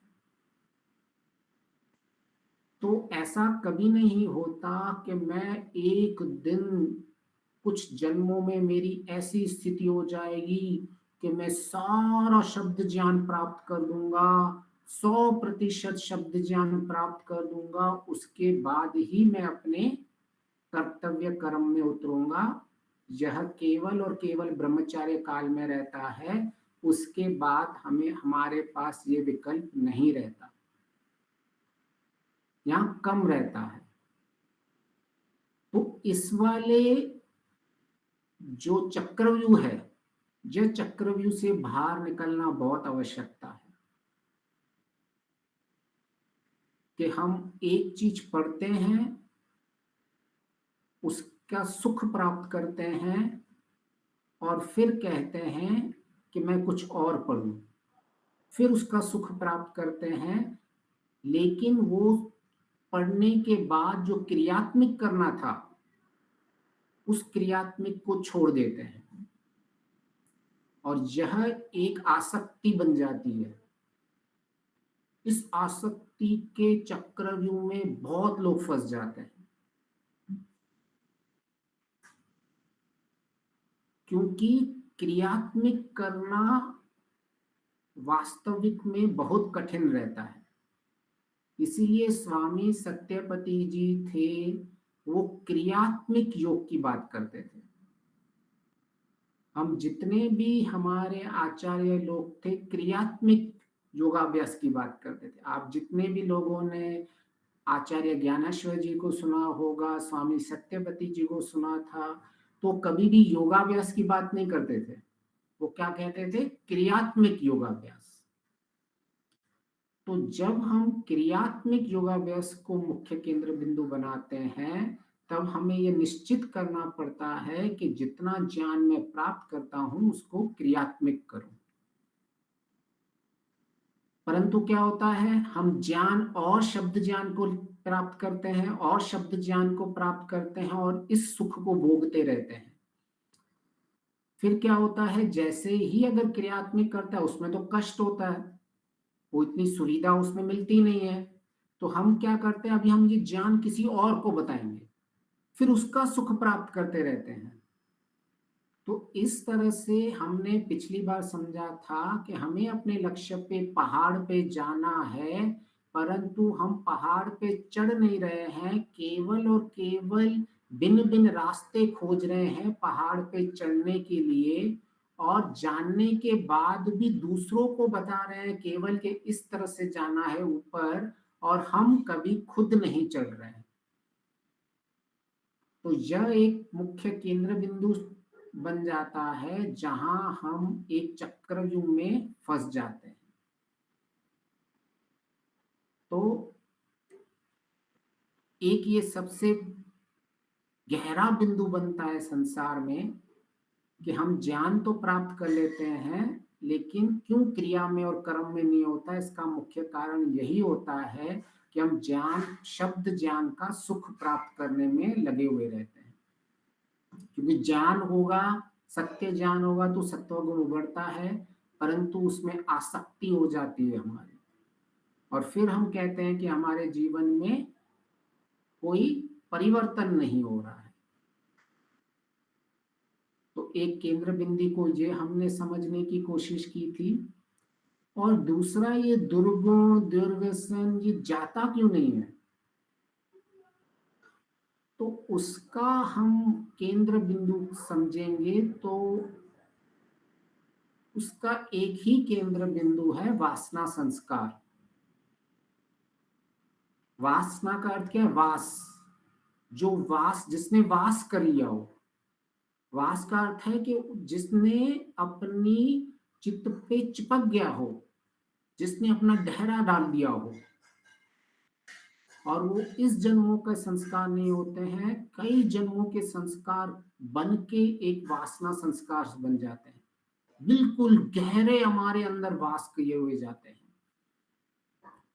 तो ऐसा कभी नहीं होता कि मैं एक दिन, कुछ जन्मों में मेरी ऐसी स्थिति हो जाएगी कि मैं सारा शब्द ज्ञान प्राप्त कर दूंगा, 100% शब्द ज्ञान प्राप्त कर दूंगा, उसके बाद ही मैं अपने कर्तव्य कर्म में उतरूंगा। यह केवल और केवल ब्रह्मचर्य काल में रहता है, उसके बाद हमारे पास ये विकल्प नहीं रहता, यहाँ कम रहता है। तो इस वाले जो चक्रव्यूह है, यह चक्रव्यूह से बाहर निकलना बहुत आवश्यकता है कि हम एक चीज पढ़ते हैं, उसका सुख प्राप्त करते हैं, और फिर कहते हैं कि मैं कुछ और पढ़ूं, फिर उसका सुख प्राप्त करते हैं, लेकिन वो पढ़ने के बाद जो क्रियात्मक करना था उस क्रियात्मक को छोड़ देते हैं, और यह एक आसक्ति बन जाती है। इस आसक्ति के चक्रव्यूह में बहुत लोग फंस जाते हैं, क्योंकि क्रियात्मक करना वास्तविक में बहुत कठिन रहता है। इसीलिए स्वामी सत्यपति जी थे, वो क्रियात्मक योग की बात करते थे। हम जितने भी हमारे आचार्य लोग थे क्रियात्मक योगाभ्यास की बात करते थे। आप जितने भी लोगों ने आचार्य ज्ञानेश्वर जी को सुना होगा, स्वामी सत्यपति जी को सुना था, तो कभी भी योगाभ्यास की बात नहीं करते थे। वो क्या कहते थे? क्रियात्मक योगाभ्यास। तो जब हम क्रियात्मक योगाभ्यास को मुख्य केंद्र बिंदु बनाते हैं तब हमें यह निश्चित करना पड़ता है कि जितना ज्ञान मैं प्राप्त करता हूं उसको क्रियात्मक करूं। परंतु क्या होता है, हम ज्ञान और शब्द ज्ञान को प्राप्त करते हैं और शब्द ज्ञान को प्राप्त करते हैं और इस सुख को भोगते रहते हैं। फिर क्या होता है, जैसे ही अगर क्रियात्मक करता है उसमें तो कष्ट होता है, वो इतनी सुविधा उसमें मिलती नहीं है। तो हम क्या करते हैं, अभी हम ये ज्ञान किसी और को बताएंगे, फिर उसका सुख प्राप्त करते रहते हैं। तो इस तरह से हमने पिछली बार समझा था कि हमें अपने लक्ष्य पे पहाड़ पे जाना है, परंतु हम पहाड़ पे चढ़ नहीं रहे हैं, केवल और केवल भिन्न-भिन्न रास्ते खोज रहे हैं पहाड़ पे चढ़ने के लिए, और जानने के बाद भी दूसरों को बता रहे हैं केवल कि इस तरह से जाना है ऊपर, और हम कभी खुद नहीं चढ़ रहे हैं। तो यह एक मुख्य केंद्र बिंदु बन जाता है जहां हम एक चक्रव्यूह में फंस जाते हैं। तो एक ये सबसे गहरा बिंदु बनता है संसार में कि हम ज्ञान तो प्राप्त कर लेते हैं, लेकिन क्यों क्रिया में और कर्म में नहीं होता, इसका मुख्य कारण यही होता है कि हम शब्द ज्ञान का सुख प्राप्त करने में लगे हुए रहते हैं। क्योंकि ज्ञान होगा, सत्य ज्ञान होगा तो सत्वगुण उभरता है, परंतु उसमें आसक्ति हो जाती है हमारी, और फिर हम कहते हैं कि हमारे जीवन में कोई परिवर्तन नहीं हो रहा है। तो एक केंद्र बिंदु को ये हमने समझने की कोशिश की थी। और दूसरा, ये दुर्गुण दुर्व्यसन ये जाता क्यों नहीं है, तो उसका हम केंद्र बिंदु समझेंगे तो उसका एक ही केंद्र बिंदु है, वासना संस्कार। वासना का अर्थ क्या है? जिसने वास कर लिया हो। वास का अर्थ है कि जिसने अपनी चित्त पे चिपक गया हो, जिसने अपना डेहरा डाल दिया हो, और वो इस जन्मों के संस्कार नहीं होते हैं, कई जन्मों के संस्कार बन के एक वासना संस्कार बन जाते हैं, बिल्कुल गहरे हमारे अंदर वास किए हुए जाते हैं।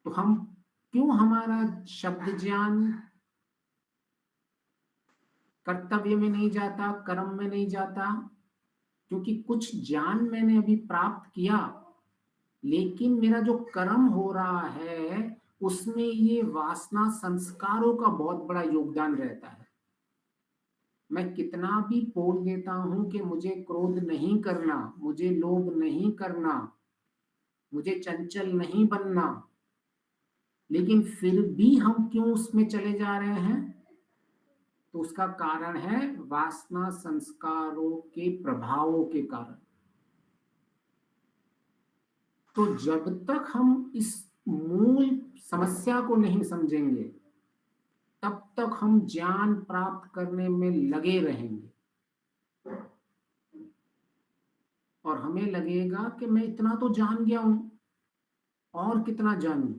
तो हम क्यों हमारा शब्द ज्ञान कर्तव्य में नहीं जाता, कर्म में नहीं जाता? क्योंकि कुछ ज्ञान मैंने अभी प्राप्त किया, लेकिन मेरा जो कर्म हो रहा है उसमें ये वासना संस्कारों का बहुत बड़ा योगदान रहता है। मैं कितना भी बोल देता हूं कि मुझे क्रोध नहीं करना, मुझे लोभ नहीं करना, मुझे चंचल नहीं बनना, लेकिन फिर भी हम क्यों उसमें चले जा रहे हैं? तो उसका कारण है वासना संस्कारों के प्रभावों के कारण। तो जब तक हम इस मूल समस्या को नहीं समझेंगे, तब तक हम ज्ञान प्राप्त करने में लगे रहेंगे, और हमें लगेगा कि मैं इतना तो जान गया हूं, और कितना जानूं।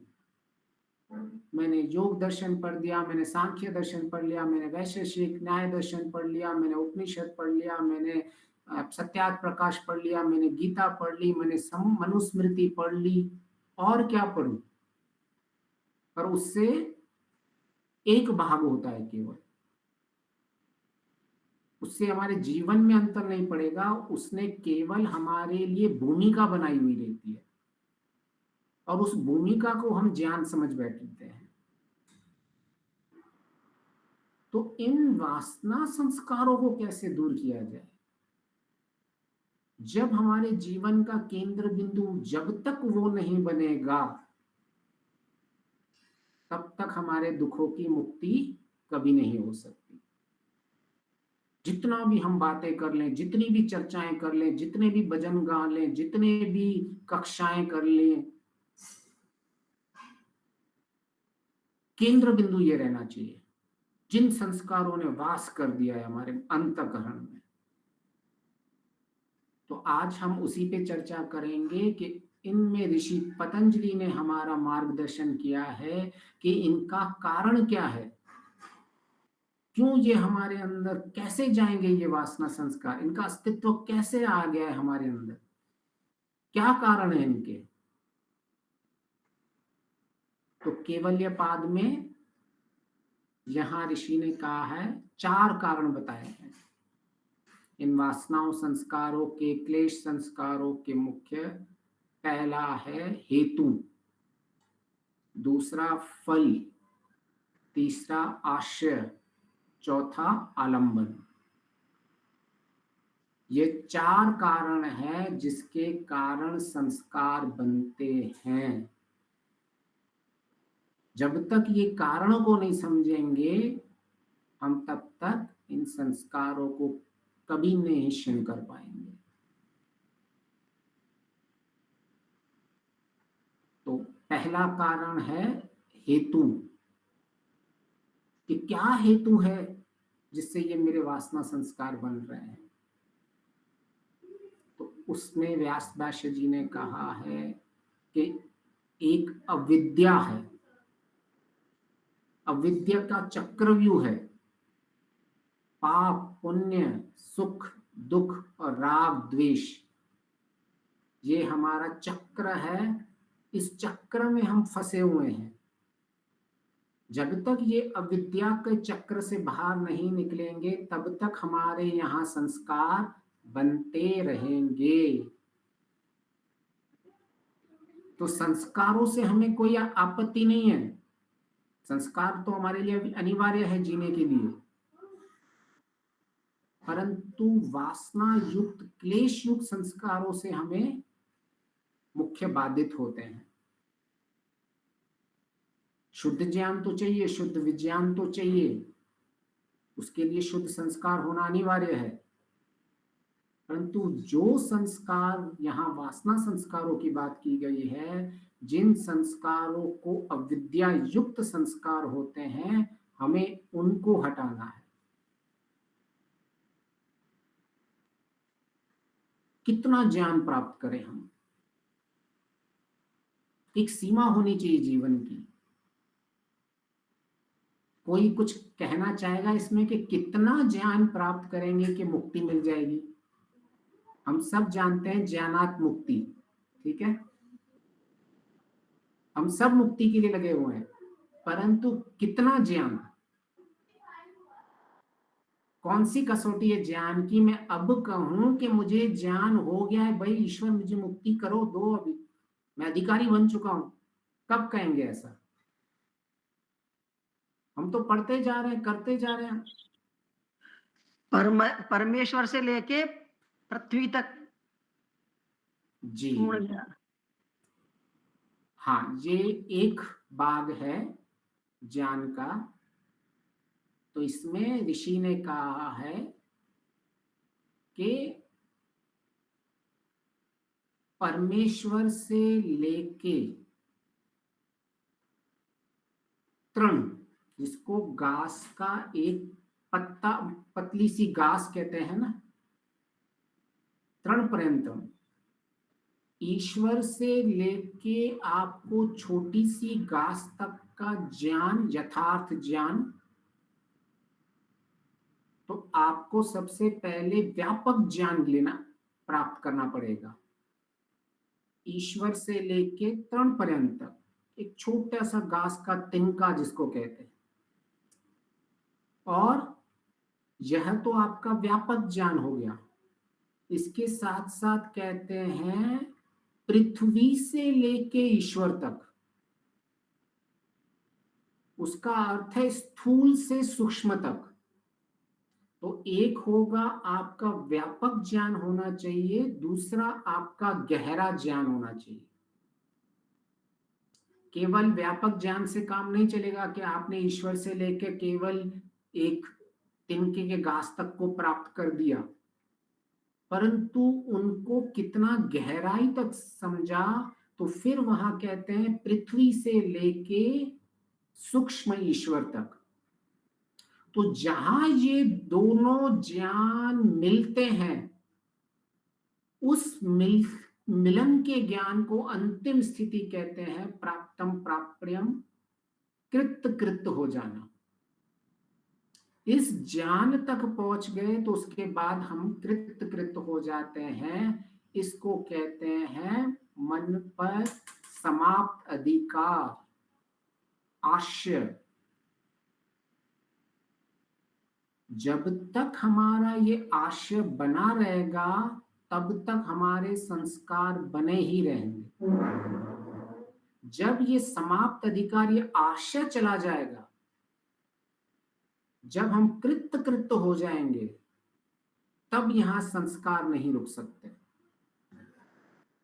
मैंने योग दर्शन पढ़ लिया, मैंने सांख्य दर्शन पढ़ लिया, मैंने वैशेषिक न्याय दर्शन पढ़ लिया, मैंने उपनिषद पढ़ लिया, मैंने सत्यार्थ प्रकाश पढ़ लिया, मैंने गीता पढ़ ली, मैंने मनुस्मृति पढ़ ली, और क्या पढ़ूं? पर उससे एक भाग होता है केवल, उससे हमारे जीवन में अंतर नहीं पड़ेगा, उसने केवल हमारे लिए भूमिका बनाई हुई रहती है, और उस भूमिका को हम ज्ञान समझ बैठते हैं। तो इन वासना संस्कारों को कैसे दूर किया जाए? जब हमारे जीवन का केंद्र बिंदु जब तक वो नहीं बनेगा, तब तक हमारे दुखों की मुक्ति कभी नहीं हो सकती। जितना भी हम बातें कर लें, जितनी भी चर्चाएं कर लें, जितने भी भजन गा लें, जितने भी कक्षाएं कर लें, केंद्र बिंदु ये रहना चाहिए, जिन संस्कारों ने वास कर दिया है हमारे अंतःकरण में। तो आज हम उसी पे चर्चा करेंगे कि इनमें ऋषि पतंजलि ने हमारा मार्गदर्शन किया है कि इनका कारण क्या है, क्यों ये हमारे अंदर कैसे जाएंगे, ये वासना संस्कार, इनका अस्तित्व कैसे आ गया है हमारे अंदर, क्या कारण है इनके। तो केवल्य पाद में यहां ऋषि ने कहा है, 4 कारण बताए हैं इन वासनाओं संस्कारों के, क्लेश संस्कारों के मुख्य। पहला है हेतु, दूसरा फल, तीसरा आश्रय, चौथा आलंबन। ये 4 कारण है जिसके कारण संस्कार बनते हैं। जब तक ये कारणों को नहीं समझेंगे, हम तब तक इन संस्कारों को कभी नहीं क्षीण कर पाएंगे। तो पहला कारण है हेतु, कि क्या हेतु है जिससे ये मेरे वासना संस्कार बन रहे हैं। तो उसमें व्यास भाष्य जी ने कहा है कि एक अविद्या है, अविद्या का चक्रव्यूह है। पाप, पुण्य, सुख, दुख और राग, द्वेष, ये हमारा चक्र है। इस चक्र में हम फंसे हुए हैं। जब तक ये अविद्या के चक्र से बाहर नहीं निकलेंगे, तब तक हमारे यहाँ संस्कार बनते रहेंगे। तो संस्कारों से हमें कोई आपत्ति नहीं है। संस्कार तो हमारे लिए अनिवार्य है जीने के लिए, परंतु वासना युक्त, क्लेश युक्त संस्कारों से हमें मुख्य बाधित होते हैं। शुद्ध ज्ञान तो चाहिए, शुद्ध विज्ञान तो चाहिए, उसके लिए शुद्ध संस्कार होना अनिवार्य है। परंतु जो संस्कार, यहाँ वासना संस्कारों की बात की गई है, जिन संस्कारों को अविद्या युक्त संस्कार होते हैं, हमें उनको हटाना है। कितना ज्ञान प्राप्त करें हम, एक सीमा होनी चाहिए जीवन की। कोई कुछ कहना चाहेगा इसमें कि कितना ज्ञान प्राप्त करेंगे कि मुक्ति मिल जाएगी? हम सब जानते हैं ज्ञानात मुक्ति, ठीक है, हम सब मुक्ति के लिए लगे हुए हैं, परंतु कितना ज्ञान, कौन सी कसौटी है ज्ञान की? मैं अब कहूं कि मुझे ज्ञान हो गया है, भाई ईश्वर मुझे मुक्ति करो दो, अभी मैं अधिकारी बन चुका हूं, कब कहेंगे ऐसा? हम तो पढ़ते जा रहे हैं, करते जा रहे हैं। परमेश्वर से लेके पृथ्वी तक जी पूर्ण ज्ञान। हाँ, ये एक भाग है ज्ञान का। तो इसमें ऋषि ने कहा है कि परमेश्वर से लेके तृण, जिसको घास का एक पत्ता, पतली सी घास कहते हैं ना, तृण पर्यंतम, ईश्वर से लेके आपको छोटी सी घास तक का ज्ञान, यथार्थ ज्ञान, तो आपको सबसे पहले व्यापक ज्ञान लेना, प्राप्त करना पड़ेगा। ईश्वर से लेके तृण पर्यंत तक एक छोटा सा घास का तिनका जिसको कहते हैं, और यह तो आपका व्यापक ज्ञान हो गया। इसके साथ साथ कहते हैं पृथ्वी से लेके ईश्वर तक, उसका अर्थ है स्थूल से सूक्ष्म तक। तो एक होगा आपका व्यापक ज्ञान होना चाहिए, दूसरा आपका गहरा ज्ञान होना चाहिए। केवल व्यापक ज्ञान से काम नहीं चलेगा कि आपने ईश्वर से लेकर केवल एक तिनके के घास तक को प्राप्त कर दिया, परंतु उनको कितना गहराई तक समझा, तो फिर वहां कहते हैं पृथ्वी से लेके सूक्ष्म ईश्वर तक। तो जहां ये दोनों ज्ञान मिलते हैं, उस मिलन के ज्ञान को अंतिम स्थिति कहते हैं प्राप्तम प्राप्यम, कृत कृत हो जाना। इस ज्ञान तक पहुंच गए तो उसके बाद हम कृत कृत हो जाते हैं। इसको कहते हैं मन पर समाप्त अधिकार, आश्य। जब तक हमारा ये आशय बना रहेगा, तब तक हमारे संस्कार बने ही रहेंगे। जब ये समाप्त अधिकार, ये आशय चला जाएगा, जब हम कृत कृत हो जाएंगे, तब यहाँ संस्कार नहीं रुक सकते,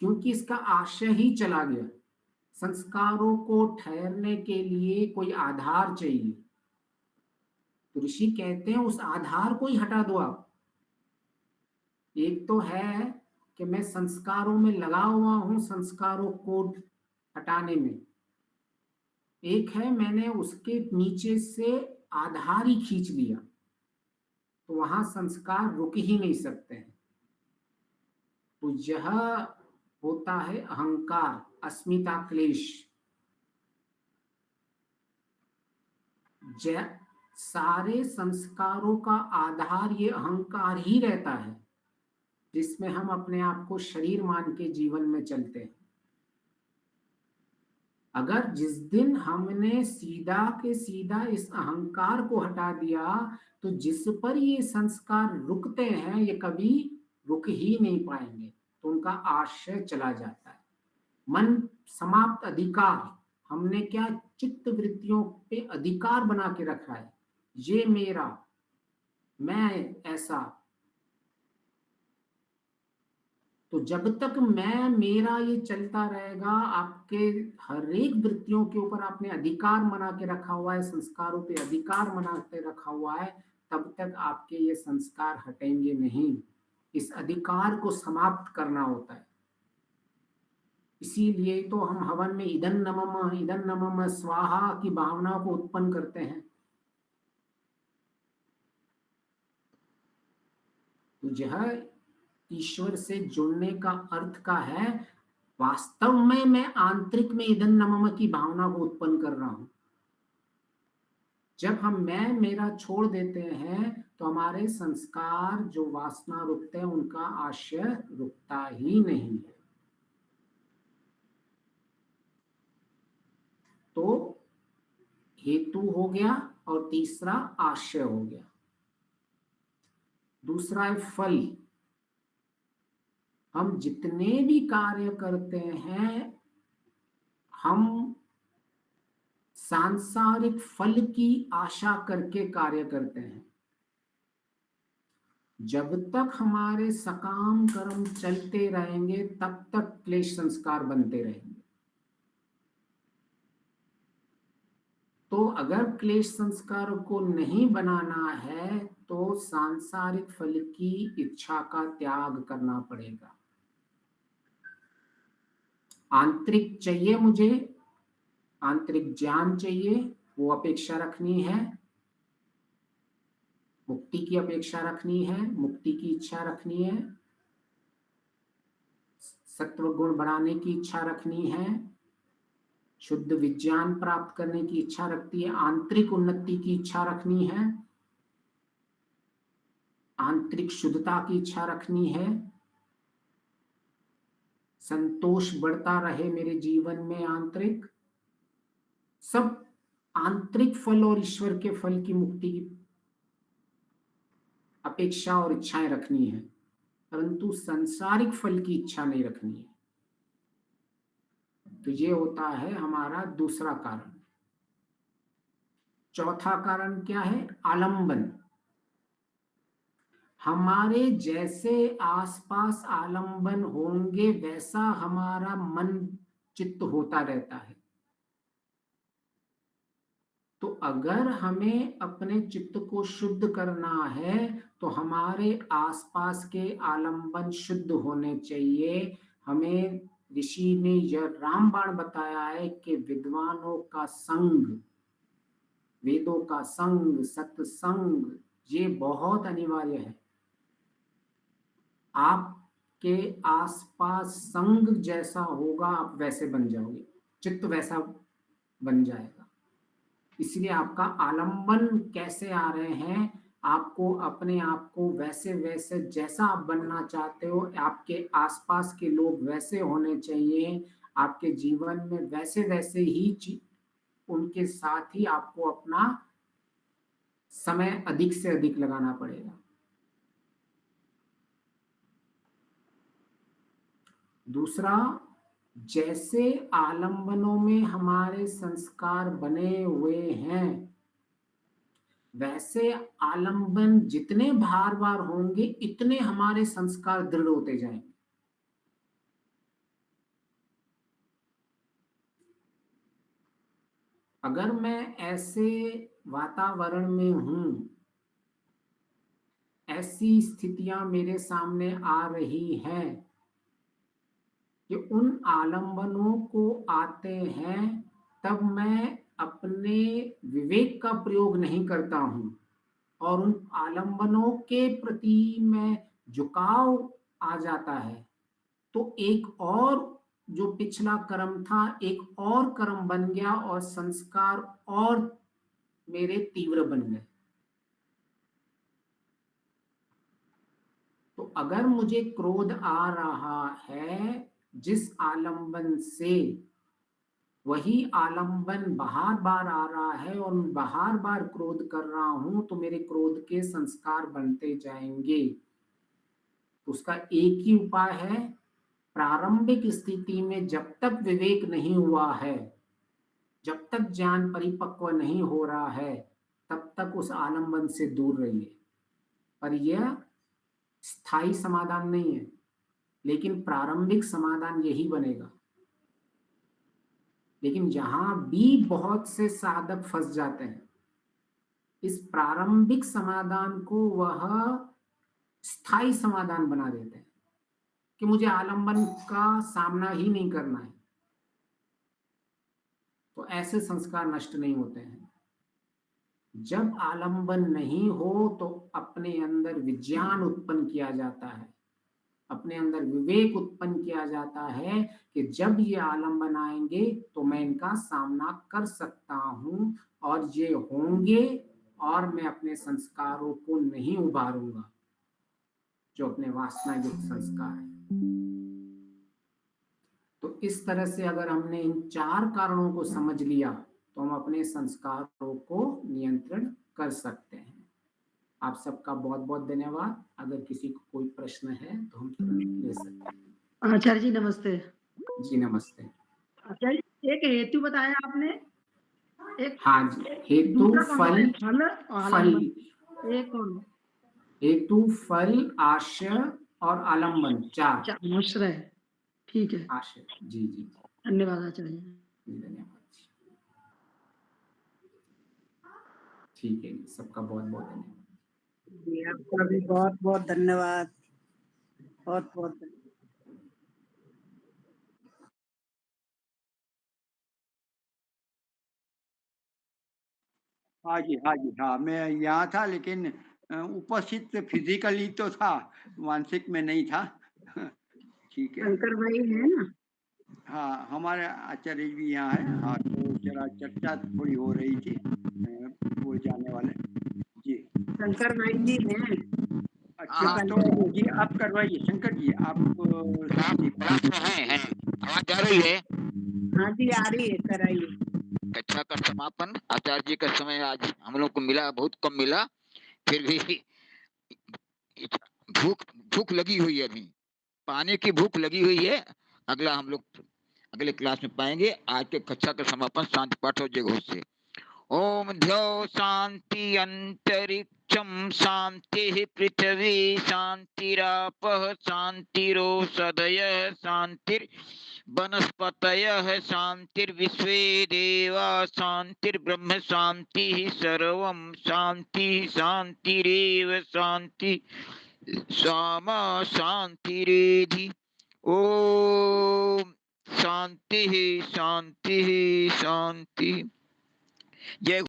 क्योंकि इसका आशय ही चला गया। संस्कारों को ठहरने के लिए कोई आधार चाहिए, तो ऋषि कहते हैं उस आधार को ही हटा दो आप। एक तो है कि मैं संस्कारों में लगा हुआ हूं, संस्कारों को हटाने में, एक है मैंने उसके नीचे से आधार ही खींच लिया, तो वहां संस्कार रुक ही नहीं सकते हैं। तो यह होता है अहंकार, अस्मिता क्लेश। सारे संस्कारों का आधार ये अहंकार ही रहता है, जिसमें हम अपने आप को शरीर मान के जीवन में चलते हैं। अगर जिस दिन हमने सीधा के सीधा इस अहंकार को हटा दिया, तो जिस पर ये संस्कार रुकते हैं ये कभी रुक ही नहीं पाएंगे, तो उनका आशय चला जाता है। मन समाप्त अधिकार, हमने क्या चित्त वृत्तियों पे अधिकार बना के रखा है, ये मेरा, मैं ऐसा। तो जब तक मैं मेरा ये चलता रहेगा, आपके हर एक वृत्तियों के ऊपर आपने अधिकार बना के रखा हुआ है, संस्कारों पे अधिकार बना के रखा हुआ है, तब तक आपके ये संस्कार हटेंगे नहीं। इस अधिकार को समाप्त करना होता है। इसीलिए तो हम हवन में इदं नमः स्वाहा की भावना को उत्पन्न करते हैं। तो यह ईश्वर से जुड़ने का अर्थ का है, वास्तव में मैं आंतरिक में इदं नमः की भावना को उत्पन्न कर रहा हूं। जब हम मैं मेरा छोड़ देते हैं, तो हमारे संस्कार जो वासना रुकते हैं, उनका आशय रुकता ही नहीं है। तो हेतु हो गया और तीसरा आशय हो गया। दूसरा है फल। हम जितने भी कार्य करते हैं, हम सांसारिक फल की आशा करके कार्य करते हैं। जब तक हमारे सकाम कर्म चलते रहेंगे, तब तक क्लेश संस्कार बनते रहेंगे। तो अगर क्लेश संस्कार को नहीं बनाना है, तो सांसारिक फल की इच्छा का त्याग करना पड़ेगा। आंतरिक चाहिए मुझे, आंतरिक ज्ञान चाहिए, वो अपेक्षा रखनी है, मुक्ति की अपेक्षा रखनी है, मुक्ति की इच्छा रखनी है, सत्व गुण बढ़ाने की इच्छा रखनी है, शुद्ध विज्ञान प्राप्त करने की इच्छा रखती है, आंतरिक उन्नति की इच्छा रखनी है, आंतरिक शुद्धता की इच्छा रखनी है, संतोष बढ़ता रहे मेरे जीवन में, आंतरिक सब आंतरिक फल और ईश्वर के फल की मुक्ति की अपेक्षा और इच्छाएं रखनी है, परंतु सांसारिक फल की इच्छा नहीं रखनी है। तो ये होता है हमारा दूसरा कारण। चौथा कारण क्या है? आलंबन। हमारे जैसे आसपास आलंबन होंगे, वैसा हमारा मन चित्त होता रहता है। तो अगर हमें अपने चित्त को शुद्ध करना है, तो हमारे आसपास के आलंबन शुद्ध होने चाहिए। हमें ऋषि ने यह रामबाण बताया है कि विद्वानों का संग, वेदों का संग, सत्संग, ये बहुत अनिवार्य है। आपके आसपास संग जैसा होगा, आप वैसे बन जाओगे, चित्त वैसा बन जाएगा। इसलिए आपका आलंबन कैसे आ रहे हैं, आपको अपने आप को वैसे वैसे जैसा आप बनना चाहते हो, आपके आसपास के लोग वैसे होने चाहिए, आपके जीवन में वैसे वैसे ही उनके साथ ही आपको अपना समय अधिक से अधिक लगाना पड़ेगा। दूसरा, जैसे आलंबनों में हमारे संस्कार बने हुए हैं, वैसे आलंबन जितने बार बार होंगे इतने हमारे संस्कार दृढ़ होते जाएंगे। अगर मैं ऐसे वातावरण में हूं, ऐसी स्थितियां मेरे सामने आ रही हैं कि उन आलंबनों को आते हैं, तब मैं अपने विवेक का प्रयोग नहीं करता हूं और उन आलंबनों के प्रति मैं झुकाव आ जाता है, तो एक और जो पिछला कर्म था एक और कर्म बन गया और संस्कार और मेरे तीव्र बन गए। तो अगर मुझे क्रोध आ रहा है जिस आलंबन से, वही आलंबन बार बार आ रहा है और मैं बार बार क्रोध कर रहा हूं, तो मेरे क्रोध के संस्कार बनते जाएंगे। उसका एक ही उपाय है, प्रारंभिक स्थिति में जब तक विवेक नहीं हुआ है, जब तक ज्ञान परिपक्व नहीं हो रहा है, तब तक उस आलंबन से दूर रहिए। पर यह स्थायी समाधान नहीं है, लेकिन प्रारंभिक समाधान यही बनेगा। लेकिन जहां भी बहुत से साधक फंस जाते हैं, इस प्रारंभिक समाधान को वह स्थायी समाधान बना देते हैं कि मुझे आलंबन का सामना ही नहीं करना है। तो ऐसे संस्कार नष्ट नहीं होते हैं। जब आलंबन नहीं हो तो अपने अंदर विज्ञान उत्पन्न किया जाता है, अपने अंदर विवेक उत्पन्न किया जाता है कि जब ये आलंबन आएंगे तो मैं इनका सामना कर सकता हूं और ये होंगे और मैं अपने संस्कारों को नहीं उभारूंगा, जो अपने वासना युक्त संस्कार है। तो इस तरह से अगर हमने इन 4 कारणों को समझ लिया तो हम अपने संस्कारों को नियंत्रण कर सकते हैं। आप सबका बहुत बहुत धन्यवाद। अगर किसी को कोई प्रश्न है तो हम तुरंत ले सकते हैं। आचार्य जी नमस्ते। जी नमस्ते। आचार्य जी, एक हेतु बताया आपने, एक हाँ जी, हेतु दूसरा कौन सा फल है? फल और फल आलंबन, एक कौन? हेतु फल आशय और आलंबन 4 आश्रय। ठीक है, आशय। जी जी धन्यवाद आचार्य जी। जी, धन्यवाद। ठीक है, सबका बहुत बहुत धन्यवाद। जी आपका भी बहुत बहुत धन्यवाद, बहुत बहुत धन्यवाद। हाँ जी, हाँ जी, हाँ, मैं यहाँ था लेकिन उपस्थित फिजिकली तो था, मानसिक में नहीं था। ठीक है। शंकर भाई है ना? हाँ, हमारे आचार्य भी यहाँ है। हाँ, तो जरा चर्चा थोड़ी हो रही थी, वो जाने वाले। जी, शंकर भाई जी हैं। अच्छा, तो जी आप करवाइए शंकर जी, आप क्लास में हैं। आवाज आ रही है? हाँ जी आ रही है, कराइए। कक्षा का समापन आचार्य जी का समय आज हम लोग को मिला, बहुत कम मिला, फिर भी भूख लगी हुई है, अभी पाने की भूख लगी हुई है। अगला हम लोग अगले क्लास में पाएंगे। आज के कक्षा का समापन शांति पाठ और जय घोष से। ओम ध्यो शांति अंतरिक्षम शांति पृथ्वी शांतिरापः शांतिरोषधयः शांतिर वनस्पतयः शांतिर्विश्वे देवा शांतिर्ब्रह्म शांति सर्वं शांति शांतिरेव शांति सामा शांतिरेधि। ओम शांति शांति शांति। जय